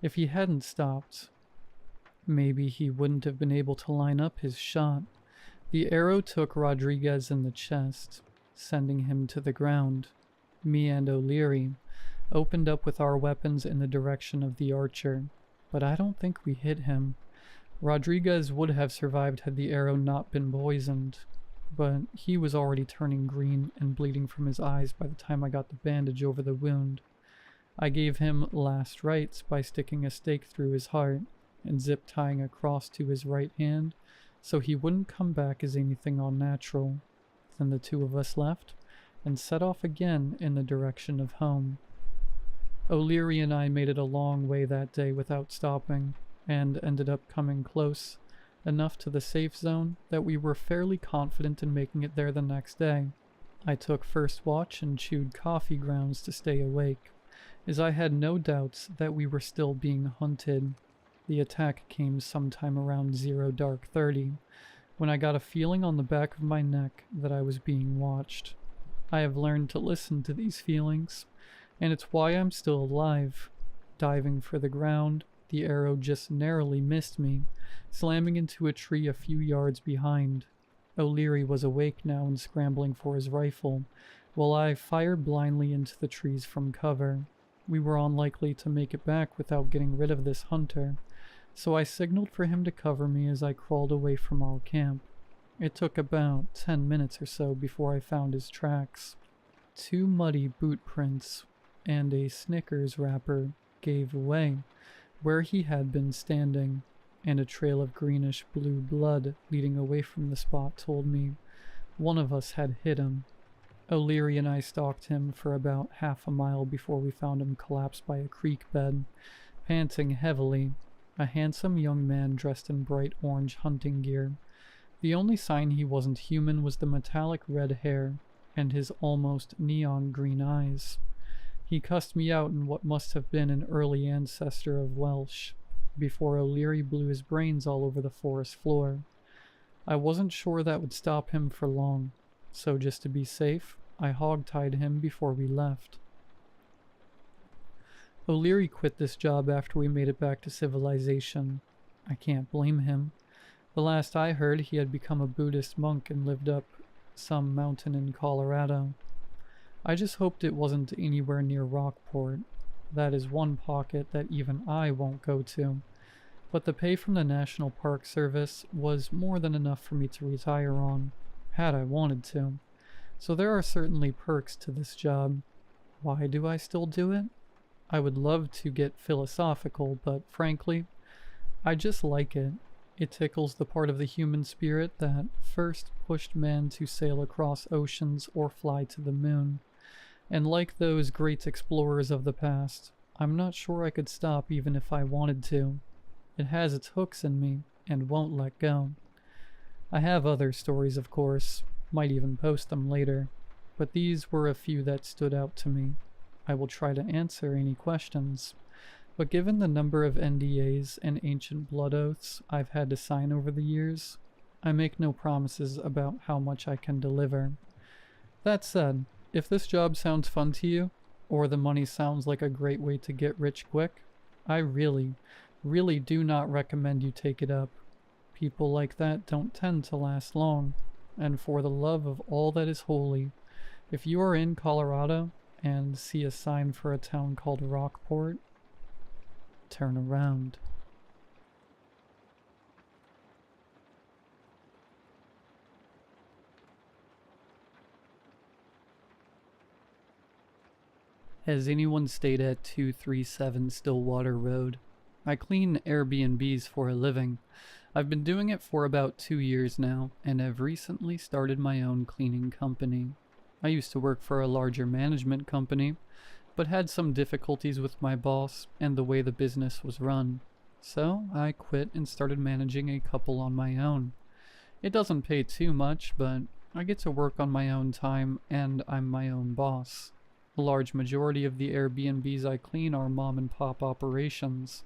If he hadn't stopped, maybe he wouldn't have been able to line up his shot. The arrow took Rodriguez in the chest, sending him to the ground. Me and O'Leary opened up with our weapons in the direction of the archer, but I don't think we hit him. Rodriguez would have survived had the arrow not been poisoned, but he was already turning green and bleeding from his eyes by the time I got the bandage over the wound. I gave him last rites by sticking a stake through his heart and zip-tying a cross to his right hand so he wouldn't come back as anything unnatural. Then the 2 of us left and set off again in the direction of home. O'Leary and I made it a long way that day without stopping, and ended up coming close enough to the safe zone that we were fairly confident in making it there the next day. I took first watch and chewed coffee grounds to stay awake, as I had no doubts that we were still being hunted. The attack came sometime around 0:30, when I got a feeling on the back of my neck that I was being watched. I have learned to listen to these feelings, and it's why I'm still alive. Diving for the ground, the arrow just narrowly missed me, slamming into a tree a few yards behind. O'Leary was awake now and scrambling for his rifle, while I fired blindly into the trees from cover. We were unlikely to make it back without getting rid of this hunter, so I signaled for him to cover me as I crawled away from our camp. It took about 10 minutes or so before I found his tracks. 2 muddy boot prints and a Snickers wrapper gave away where he had been standing, and a trail of greenish-blue blood leading away from the spot told me one of us had hit him. O'Leary and I stalked him for about half a mile before we found him collapsed by a creek bed, panting heavily, a handsome young man dressed in bright orange hunting gear. The only sign he wasn't human was the metallic red hair and his almost neon green eyes. He cussed me out in what must have been an early ancestor of Welsh, before O'Leary blew his brains all over the forest floor. I wasn't sure that would stop him for long, so just to be safe, I hogtied him before we left. O'Leary quit this job after we made it back to civilization. I can't blame him. The last I heard, he had become a Buddhist monk and lived up some mountain in Colorado. I just hoped it wasn't anywhere near Rockport. That is one pocket that even I won't go to. But the pay from the National Park Service was more than enough for me to retire on, had I wanted to. So there are certainly perks to this job. Why do I still do it? I would love to get philosophical, but frankly, I just like it. It tickles the part of the human spirit that first pushed man to sail across oceans or fly to the moon. And like those great explorers of the past, I'm not sure I could stop even if I wanted to. It has its hooks in me and won't let go. I have other stories, of course, might even post them later, but these were a few that stood out to me. I will try to answer any questions, but given the number of NDAs and ancient blood oaths I've had to sign over the years, I make no promises about how much I can deliver. That said, if this job sounds fun to you, or the money sounds like a great way to get rich quick, I really do not recommend you take it up. People like that don't tend to last long, and for the love of all that is holy, if you are in Colorado and see a sign for a town called Rockport, turn around. Has anyone stayed at 237 Stillwater Road? I clean Airbnbs for a living. I've been doing it for about 2 years now, and have recently started my own cleaning company. I used to work for a larger management company, but had some difficulties with my boss and the way the business was run. So I quit and started managing a couple on my own. It doesn't pay too much, but I get to work on my own time and I'm my own boss. A large majority of the Airbnbs I clean are mom and pop operations,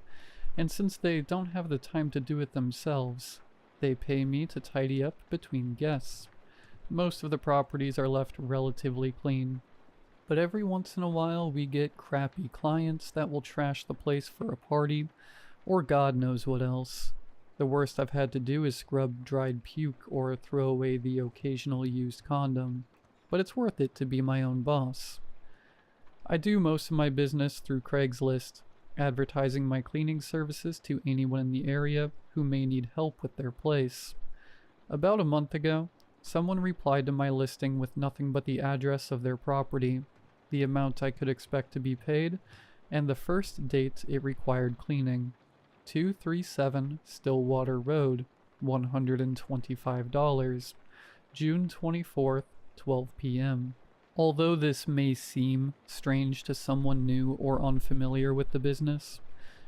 and since they don't have the time to do it themselves, they pay me to tidy up between guests. Most of the properties are left relatively clean, but every once in a while we get crappy clients that will trash the place for a party, or God knows what else. The worst I've had to do is scrub dried puke or throw away the occasional used condom, but it's worth it to be my own boss. I do most of my business through Craigslist, advertising my cleaning services to anyone in the area who may need help with their place. About a month ago, someone replied to my listing with nothing but the address of their property, the amount I could expect to be paid, and the first date it required cleaning. 237 Stillwater Road, $125, June 24th, 12 p.m. Although this may seem strange to someone new or unfamiliar with the business,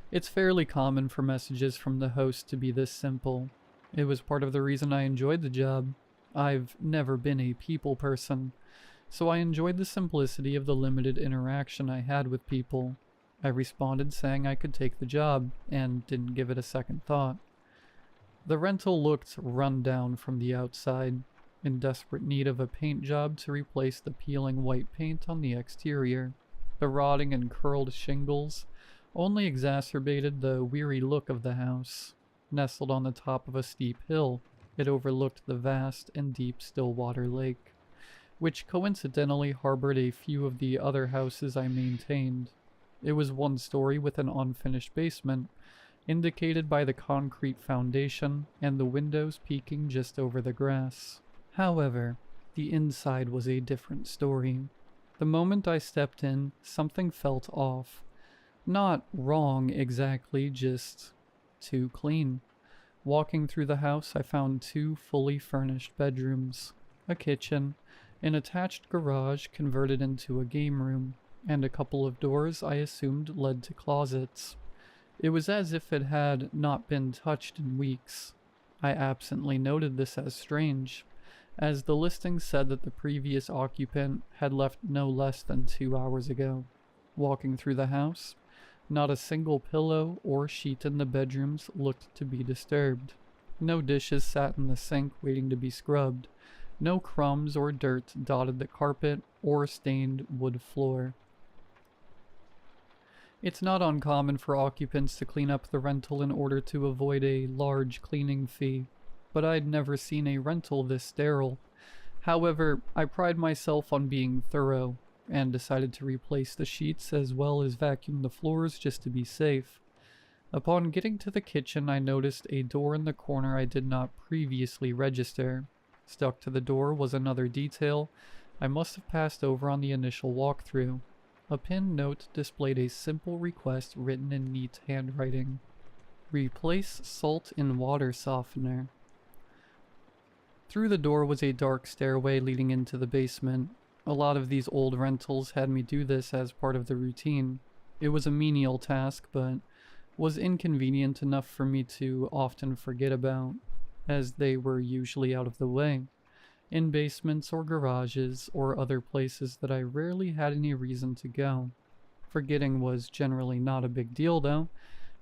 it's fairly common for messages from the host to be this simple. It was part of the reason I enjoyed the job. I've never been a people person, so I enjoyed the simplicity of the limited interaction I had with people. I responded saying I could take the job, and didn't give it a second thought. The rental looked run down from the outside, in desperate need of a paint job to replace the peeling white paint on the exterior. The rotting and curled shingles only exacerbated the weary look of the house. Nestled on the top of a steep hill, it overlooked the vast and deep Stillwater Lake, which coincidentally harbored a few of the other houses I maintained. It was one story with an unfinished basement, indicated by the concrete foundation and the windows peeking just over the grass. However, the inside was a different story. The moment I stepped in, something felt off. Not wrong exactly, just too clean. Walking through the house, I found 2 fully furnished bedrooms, a kitchen, An attached garage converted into a game room, and a couple of doors I assumed led to closets. It was as if it had not been touched in weeks. I absently noted this as strange, as the listing said that the previous occupant had left no less than 2 hours ago. Walking through the house, not a single pillow or sheet in the bedrooms looked to be disturbed. No dishes sat in the sink waiting to be scrubbed. No crumbs or dirt dotted the carpet or stained wood floor. It's not uncommon for occupants to clean up the rental in order to avoid a large cleaning fee, but I'd never seen a rental this sterile. However, I pride myself on being thorough, and decided to replace the sheets as well as vacuum the floors just to be safe. Upon getting to the kitchen, I noticed a door in the corner I did not previously register. Stuck to the door was another detail I must have passed over on the initial walkthrough. A pinned note displayed a simple request written in neat handwriting. Replace salt in water softener. Through the door was a dark stairway leading into the basement. A lot of these old rentals had me do this as part of the routine. It was a menial task, but was inconvenient enough for me to often forget about, as they were usually out of the way, in basements or garages or other places that I rarely had any reason to go. Forgetting was generally not a big deal though,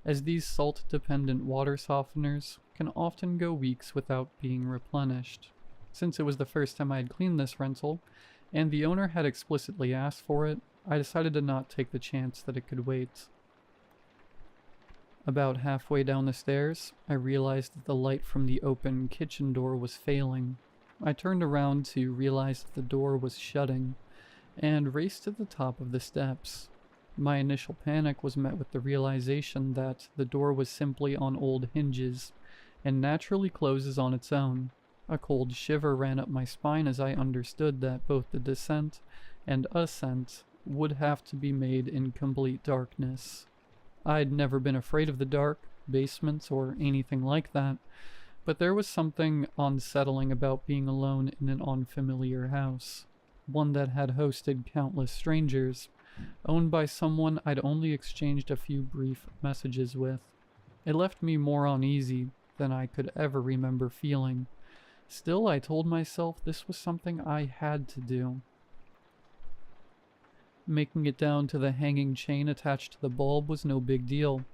as these salt-dependent water softeners can often go weeks without being replenished. Since it was the first time I had cleaned this rental, and the owner had explicitly asked for it, I decided to not take the chance that it could wait. About halfway down the stairs, I realized that the light from the open kitchen door was failing. I turned around to realize that the door was shutting, and raced to the top of the steps. My initial panic was met with the realization that the door was simply on old hinges, and naturally closes on its own. A cold shiver ran up my spine as I understood that both the descent and ascent would have to be made in complete darkness. I'd never been afraid of the dark, basements, or anything like that, but there was something unsettling about being alone in an unfamiliar house, one that had hosted countless strangers, owned by someone I'd only exchanged a few brief messages with. It left me more uneasy than I could ever remember feeling. Still, I told myself this was something I had to do. Making it down to the hanging chain attached to the bulb was no big deal.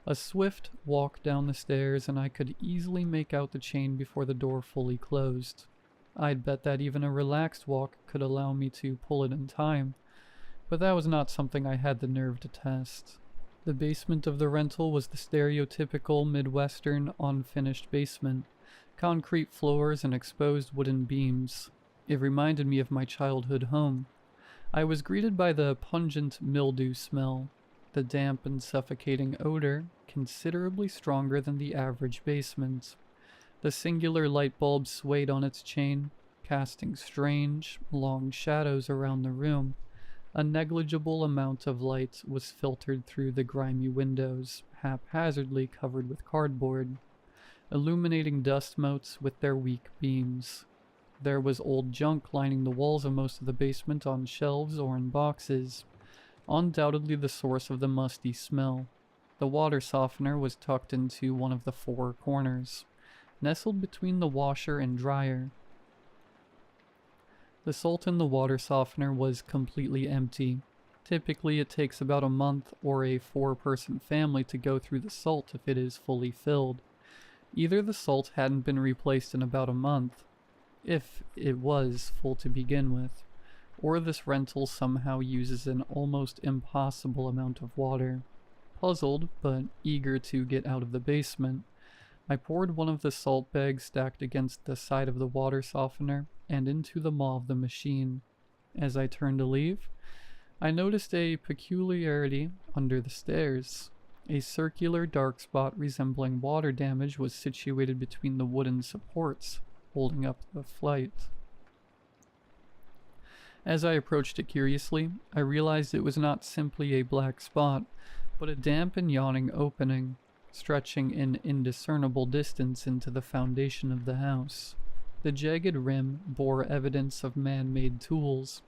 A swift walk down the stairs and I could easily make out the chain before the door fully closed. I'd bet that even a relaxed walk could allow me to pull it in time, but that was not something I had the nerve to test. The basement of the rental was the stereotypical Midwestern unfinished basement. Concrete floors and exposed wooden beams. It reminded me of my childhood home. I was greeted by the pungent mildew smell, the damp and suffocating odor, considerably stronger than the average basement. The singular light bulb swayed on its chain, casting strange, long shadows around the room. A negligible amount of light was filtered through the grimy windows, haphazardly covered with cardboard, illuminating dust motes with their weak beams. There was old junk lining the walls of most of the basement on shelves or in boxes, undoubtedly the source of the musty smell. The water softener was tucked into one of the four corners, nestled between the washer and dryer. The salt in the water softener was completely empty. Typically, it takes about a month or a 4-person family to go through the salt if it is fully filled. Either the salt hadn't been replaced in about a month, if it was full to begin with, or this rental somehow uses an almost impossible amount of water. Puzzled, but eager to get out of the basement, I poured one of the salt bags stacked against the side of the water softener and into the maw of the machine. As I turned to leave, I noticed a peculiarity under the stairs. A circular dark spot resembling water damage was situated between the wooden supports holding up the flight. As I approached it curiously, I realized it was not simply a black spot, but a damp and yawning opening, stretching an indiscernible distance into the foundation of the house. The jagged rim bore evidence of man-made tools,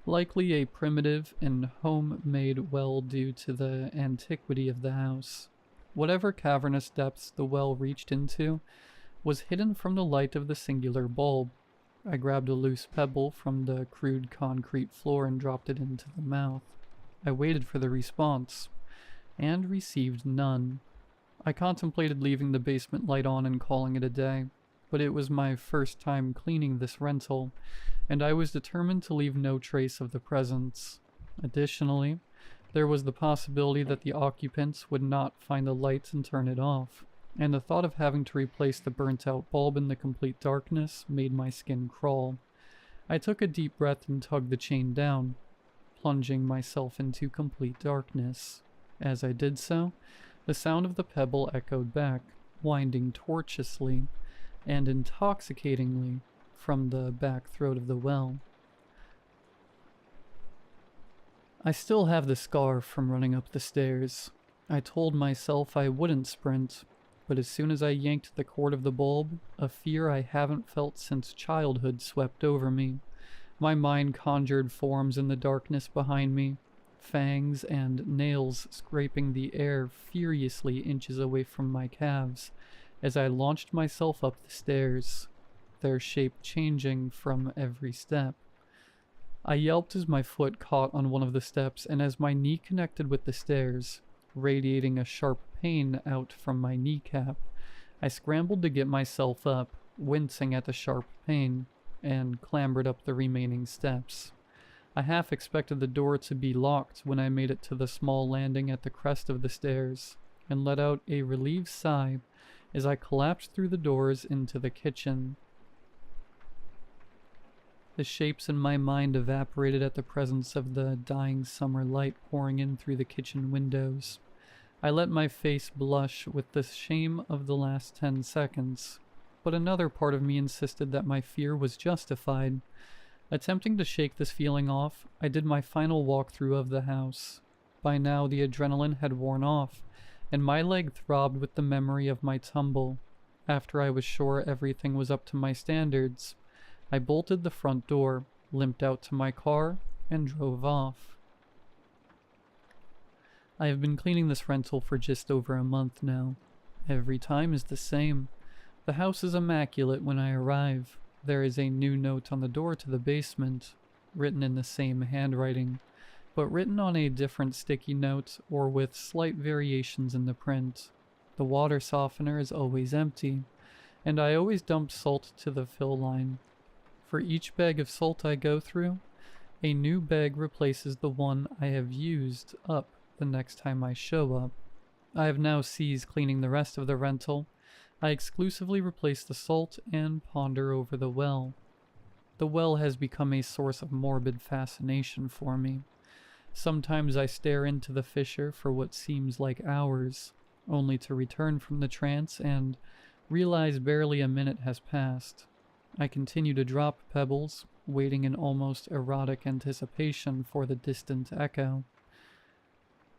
likely a primitive and homemade well due to the antiquity of the house. Whatever cavernous depths the well reached into was hidden from the light of the singular bulb. I grabbed a loose pebble from the crude concrete floor and dropped it into the mouth. I waited for the response, and received none. I contemplated leaving the basement light on and calling it a day, but it was my first time cleaning this rental, and I was determined to leave no trace of the presence. Additionally, there was the possibility that the occupants would not find the lights and turn it off, and the thought of having to replace the burnt-out bulb in the complete darkness made my skin crawl. I took a deep breath and tugged the chain down, plunging myself into complete darkness. As I did so, the sound of the pebble echoed back, winding tortuously and intoxicatingly from the back throat of the well. I still have the scar from running up the stairs. I told myself I wouldn't sprint, but as soon as I yanked the cord of the bulb, a fear I haven't felt since childhood swept over me. My mind conjured forms in the darkness behind me, fangs and nails scraping the air furiously inches away from my calves as I launched myself up the stairs, their shape changing from every step. I yelped as my foot caught on one of the steps and as my knee connected with the stairs, radiating a sharp pain out from my kneecap. I scrambled to get myself up, wincing at the sharp pain, and clambered up the remaining steps. I half expected the door to be locked when I made it to the small landing at the crest of the stairs, and let out a relieved sigh as I collapsed through the doors into the kitchen. The shapes in my mind evaporated at the presence of the dying summer light pouring in through the kitchen windows. I let my face blush with the shame of the last 10 seconds, but another part of me insisted that my fear was justified. Attempting to shake this feeling off, I did my final walkthrough of the house. By now the adrenaline had worn off, and my leg throbbed with the memory of my tumble. After I was sure everything was up to my standards, I bolted the front door, limped out to my car, and drove off. I have been cleaning this rental for just over a month now. Every time is the same. The house is immaculate when I arrive. There is a new note on the door to the basement, written in the same handwriting, but written on a different sticky note or with slight variations in the print. The water softener is always empty, and I always dump salt to the fill line. For each bag of salt I go through, a new bag replaces the one I have used up the next time I show up. I have now ceased cleaning the rest of the rental. I exclusively replace the salt and ponder over the well. The well has become a source of morbid fascination for me. Sometimes I stare into the fissure for what seems like hours, only to return from the trance and realize barely a minute has passed. I continue to drop pebbles, waiting in almost erotic anticipation for the distant echo.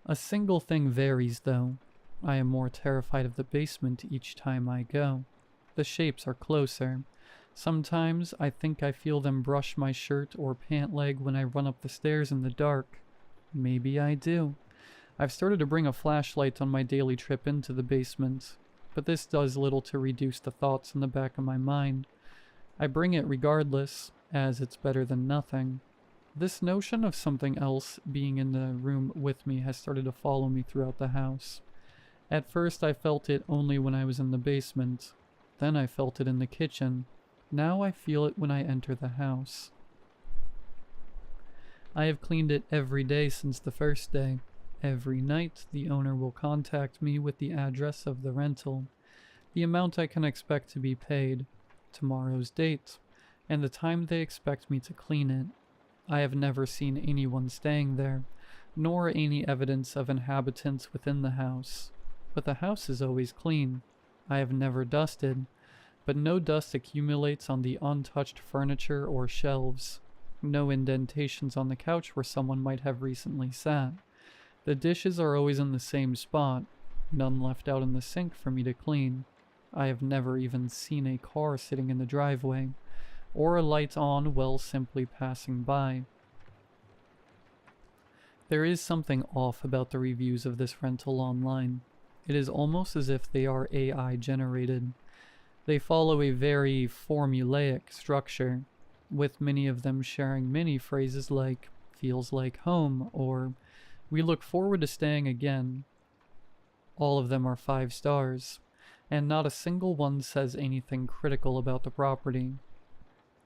A single thing varies, though. I am more terrified of the basement each time I go. The shapes are closer. Sometimes I think I feel them brush my shirt or pant leg when I run up the stairs in the dark. Maybe I do. I've started to bring a flashlight on my daily trip into the basement, but this does little to reduce the thoughts in the back of my mind. I bring it regardless, as it's better than nothing. This notion of something else being in the room with me has started to follow me throughout the house. At first I felt it only when I was in the basement. Then I felt it in the kitchen. Now I feel it when I enter the house. I have cleaned it every day since the first day. Every night the owner will contact me with the address of the rental, the amount I can expect to be paid, tomorrow's date, and the time they expect me to clean it. I have never seen anyone staying there, nor any evidence of inhabitants within the house. But the house is always clean. I have never dusted, but no dust accumulates on the untouched furniture or shelves. No indentations on the couch where someone might have recently sat. The dishes are always in the same spot, none left out in the sink for me to clean. I have never even seen a car sitting in the driveway, or a light on while simply passing by. There is something off about the reviews of this rental online. It is almost as if they are AI generated. They follow a very formulaic structure, with many of them sharing many phrases like, feels like home, or we look forward to staying again. All of them are 5 stars, and not a single one says anything critical about the property.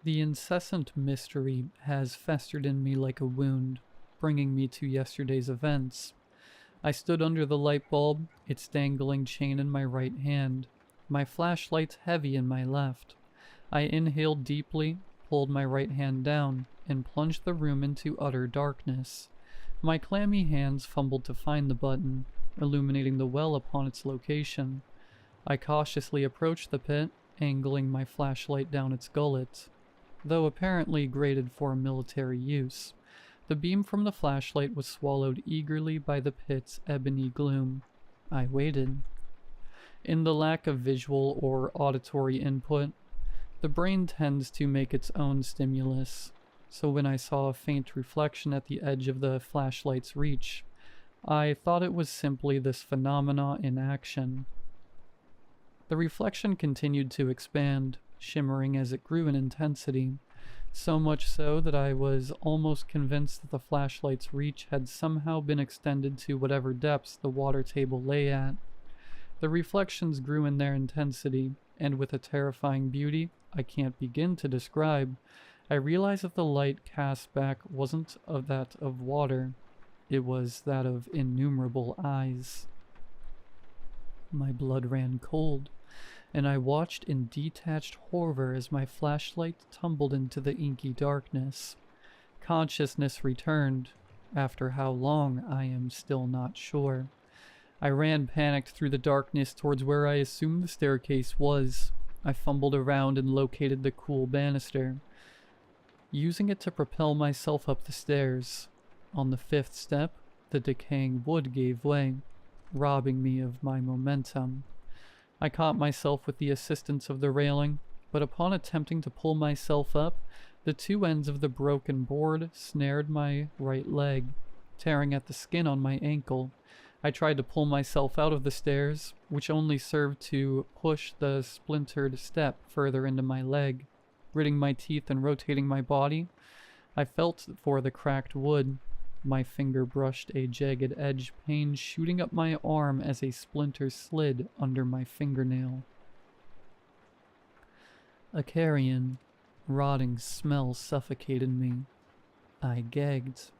The incessant mystery has festered in me like a wound, bringing me to yesterday's events. I stood under the light bulb, its dangling chain in my right hand, my flashlight heavy in my left. I inhaled deeply, pulled my right hand down, and plunged the room into utter darkness. My clammy hands fumbled to find the button, illuminating the well upon its location. I cautiously approached the pit, angling my flashlight down its gullet. Though apparently graded for military use, the beam from the flashlight was swallowed eagerly by the pit's ebony gloom. I waited. In the lack of visual or auditory input, the brain tends to make its own stimulus, so when I saw a faint reflection at the edge of the flashlight's reach, I thought it was simply this phenomena in action. The reflection continued to expand, shimmering as it grew in intensity, so much so that I was almost convinced that the flashlight's reach had somehow been extended to whatever depths the water table lay at. The reflections grew in their intensity, and with a terrifying beauty I can't begin to describe, I realized that the light cast back wasn't of that of water, it was that of innumerable eyes. My blood ran cold, and I watched in detached horror as my flashlight tumbled into the inky darkness. Consciousness returned, after how long I am still not sure. I ran panicked through the darkness towards where I assumed the staircase was. I fumbled around and located the cool banister, using it to propel myself up the stairs. On the 5th step, the decaying wood gave way, robbing me of my momentum. I caught myself with the assistance of the railing, but upon attempting to pull myself up, the 2 ends of the broken board snared my right leg, tearing at the skin on my ankle. I tried to pull myself out of the stairs, which only served to push the splintered step further into my leg. Gritting my teeth and rotating my body, I felt for the cracked wood. My finger brushed a jagged edge, pain shooting up my arm as a splinter slid under my fingernail. A carrion, rotting smell suffocated me. I gagged.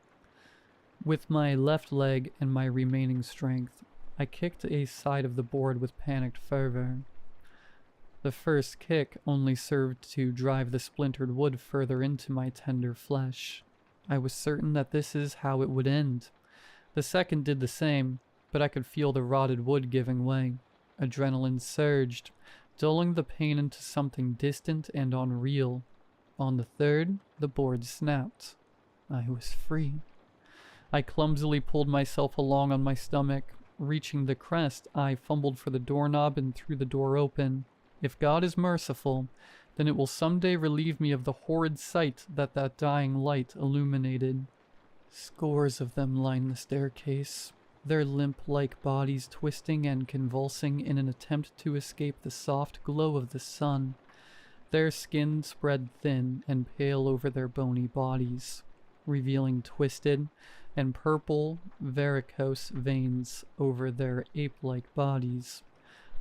With my left leg and my remaining strength, I kicked a side of the board with panicked fervor. The first kick only served to drive the splintered wood further into my tender flesh. I was certain that this is how it would end. The second did the same, but I could feel the rotted wood giving way. Adrenaline surged, dulling the pain into something distant and unreal. On the third, the board snapped. I was free. I clumsily pulled myself along on my stomach. Reaching the crest, I fumbled for the doorknob and threw the door open. If God is merciful, then it will someday relieve me of the horrid sight that dying light illuminated. Scores of them line the staircase, their limp-like bodies twisting and convulsing in an attempt to escape the soft glow of the sun. Their skin spread thin and pale over their bony bodies, revealing twisted and purple varicose veins over their ape-like bodies.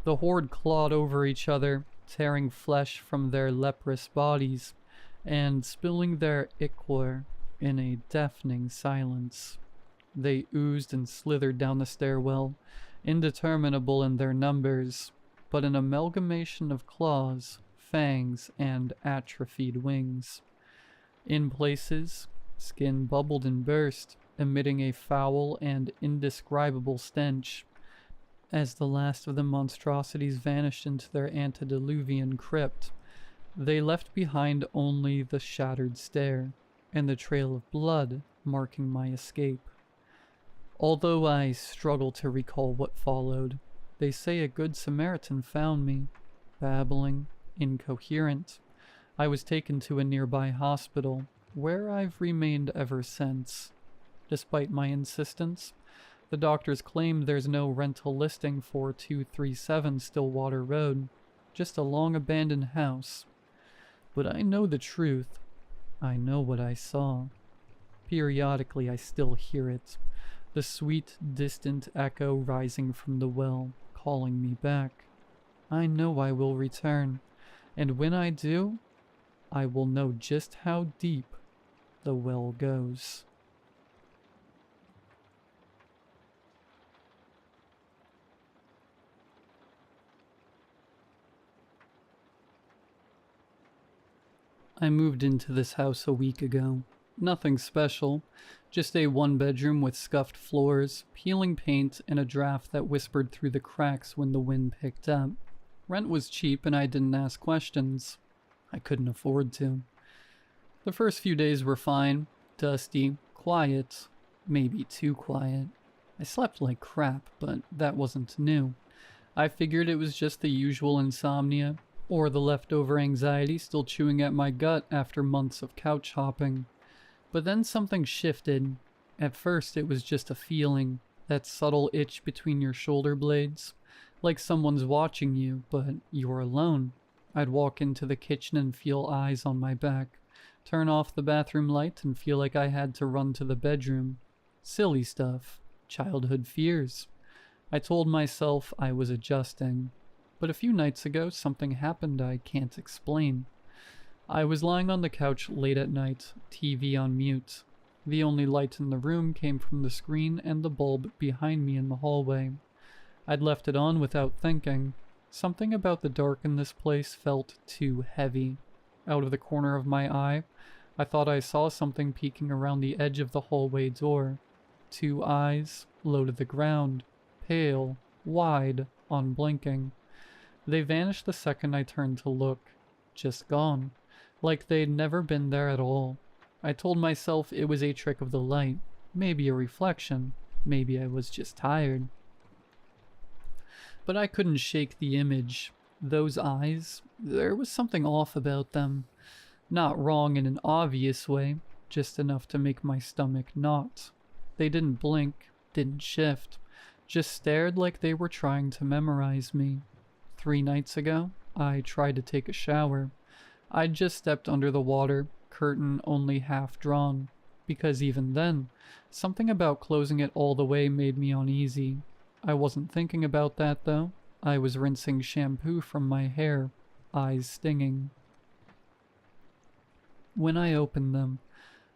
The horde clawed over each other, tearing flesh from their leprous bodies, and spilling their ichor in a deafening silence. They oozed and slithered down the stairwell, indeterminable in their numbers, but an amalgamation of claws, fangs, and atrophied wings. In places, skin bubbled and burst, emitting a foul and indescribable stench. As the last of the monstrosities vanished into their antediluvian crypt, they left behind only the shattered stair, and the trail of blood marking my escape. Although I struggle to recall what followed, they say a good Samaritan found me, babbling, incoherent. I was taken to a nearby hospital, where I've remained ever since. Despite my insistence, the doctors claim there's no rental listing for 237 Stillwater Road, just a long abandoned house. But I know the truth. I know what I saw. Periodically I still hear it, the sweet, distant echo rising from the well, calling me back. I know I will return, and when I do, I will know just how deep the well goes. I moved into this house a week ago. Nothing special, just a one-bedroom with scuffed floors, peeling paint, and a draft that whispered through the cracks when the wind picked up. Rent was cheap and I didn't ask questions. I couldn't afford to. The first few days were fine, dusty, quiet, maybe too quiet. I slept like crap, but that wasn't new. I figured it was just the usual insomnia, or the leftover anxiety still chewing at my gut after months of couch hopping. But then something shifted. At first it was just a feeling, that subtle itch between your shoulder blades, like someone's watching you, but you're alone. I'd walk into the kitchen and feel eyes on my back, turn off the bathroom light and feel like I had to run to the bedroom. Silly stuff. Childhood fears. I told myself I was adjusting. But a few nights ago, something happened I can't explain. I was lying on the couch late at night, TV on mute. The only light in the room came from the screen and the bulb behind me in the hallway. I'd left it on without thinking. Something about the dark in this place felt too heavy. Out of the corner of my eye, I thought I saw something peeking around the edge of the hallway door. Two eyes, low to the ground, pale, wide, unblinking. They vanished the second I turned to look. Just gone. Like they'd never been there at all. I told myself it was a trick of the light. Maybe a reflection. Maybe I was just tired. But I couldn't shake the image. Those eyes, there was something off about them. Not wrong in an obvious way, just enough to make my stomach knot. They didn't blink, didn't shift, just stared like they were trying to memorize me. 3 nights ago, I tried to take a shower. I'd just stepped under the water, curtain only half drawn, because even then, something about closing it all the way made me uneasy. I wasn't thinking about that though. I was rinsing shampoo from my hair, eyes stinging. When I opened them,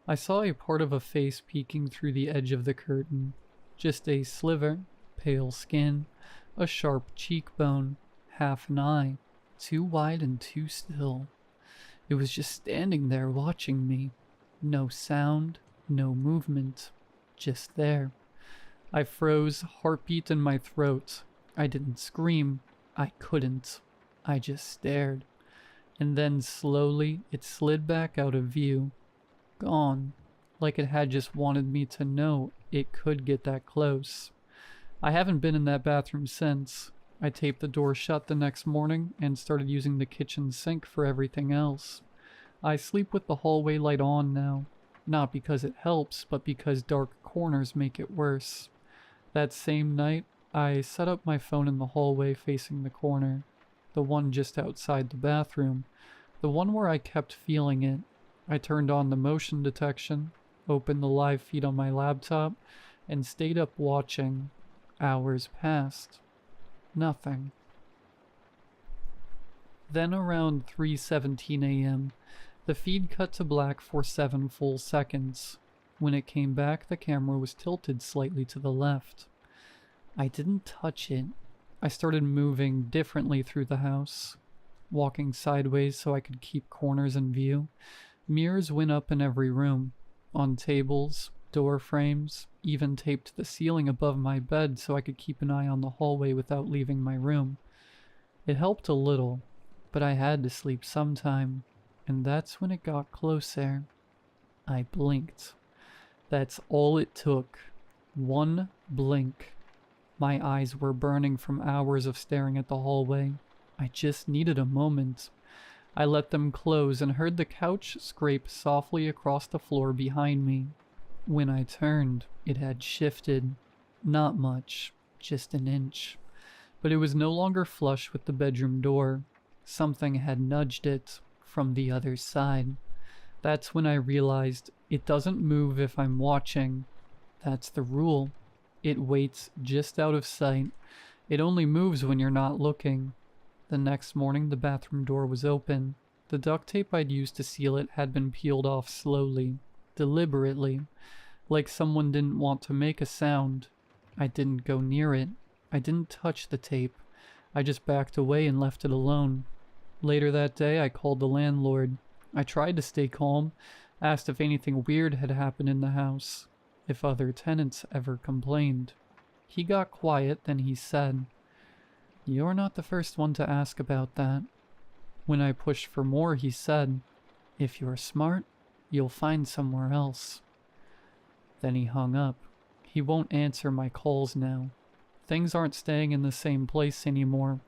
I saw a part of a face peeking through the edge of the curtain. Just a sliver, pale skin, a sharp cheekbone, half an eye, too wide and too still. It was just standing there watching me. No sound, no movement, just there. I froze, heartbeat in my throat. I didn't scream. I couldn't. I just stared. And then slowly it slid back out of view. Gone. Like it had just wanted me to know it could get that close. I haven't been in that bathroom since. I taped the door shut the next morning and started using the kitchen sink for everything else. I sleep with the hallway light on now. Not because it helps, but because dark corners make it worse. That same night, I set up my phone in the hallway facing the corner. The one just outside the bathroom. The one where I kept feeling it. I turned on the motion detection, opened the live feed on my laptop, and stayed up watching. Hours passed. Nothing. Then around 3:17 a.m., the feed cut to black for 7 full seconds. When it came back, the camera was tilted slightly to the left. I didn't touch it. I started moving differently through the house, walking sideways so I could keep corners in view. Mirrors went up in every room, on tables, door frames, even taped the ceiling above my bed so I could keep an eye on the hallway without leaving my room. It helped a little, but I had to sleep sometime, and that's when it got closer. I blinked. That's all it took. One blink. My eyes were burning from hours of staring at the hallway. I just needed a moment. I let them close and heard the couch scrape softly across the floor behind me. When I turned, it had shifted. Not much, just an inch. But it was no longer flush with the bedroom door. Something had nudged it from the other side. That's when I realized it doesn't move if I'm watching. That's the rule. It waits just out of sight. It only moves when you're not looking. The next morning, the bathroom door was open. The duct tape I'd used to seal it had been peeled off slowly, deliberately, like someone didn't want to make a sound. I didn't go near it. I didn't touch the tape. I just backed away and left it alone. Later that day, I called the landlord. I tried to stay calm, asked if anything weird had happened in the house, if other tenants ever complained. He got quiet, then he said, "You're not the first one to ask about that." When I pushed for more, he said, "If you're smart, you'll find somewhere else." Then he hung up. He won't answer my calls now. Things aren't staying in the same place anymore.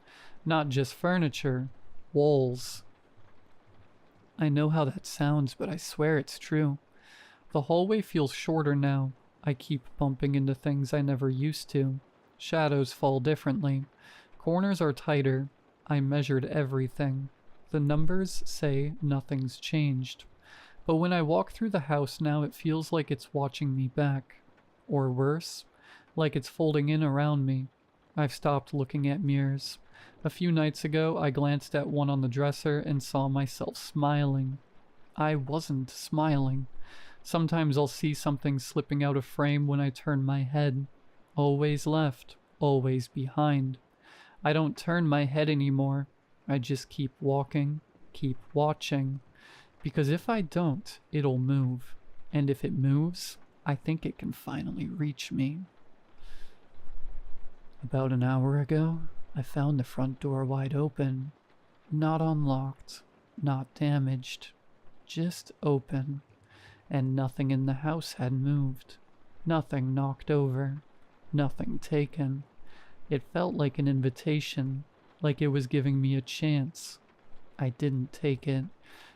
Not just furniture, walls. I know how that sounds, but I swear it's true. The hallway feels shorter now. I keep bumping into things I never used to. Shadows fall differently. Corners are tighter. I measured everything. The numbers say nothing's changed. But when I walk through the house now, it feels like it's watching me back. Or worse, like it's folding in around me. I've stopped looking at mirrors. A few nights ago, I glanced at one on the dresser and saw myself smiling. I wasn't smiling. Sometimes I'll see something slipping out of frame when I turn my head. Always left, always behind. I don't turn my head anymore. I just keep walking, keep watching. Because if I don't, it'll move. And if it moves, I think it can finally reach me. About an hour ago, I found the front door wide open. Not unlocked, not damaged, just open. And nothing in the house had moved. Nothing knocked over. Nothing taken. It felt like an invitation, like it was giving me a chance. I didn't take it.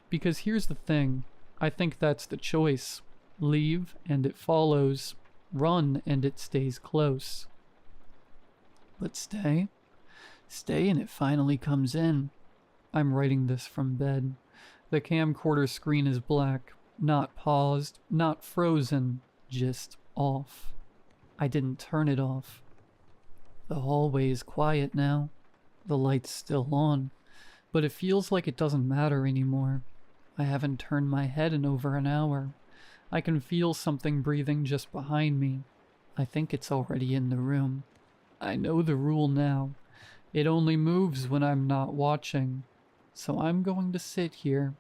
Because here's the thing, I think that's the choice. Leave and it follows. Run and it stays close. But stay? Stay and it finally comes in. I'm writing this from bed. The camcorder screen is black. Not paused, not frozen, just off. I didn't turn it off. The hallway is quiet now. The light's still on, but it feels like it doesn't matter anymore. I haven't turned my head in over an hour. I can feel something breathing just behind me. I think it's already in the room. I know the rule now. It only moves when I'm not watching. So I'm going to sit here,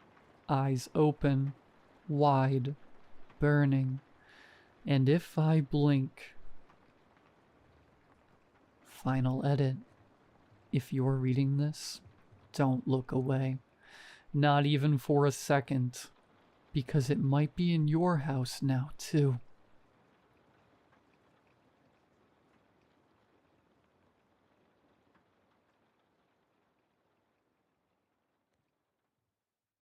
eyes open, wide, burning. And if I blink... Final edit. If you're reading this, don't look away. Not even for a second. Because it might be in your house now, too.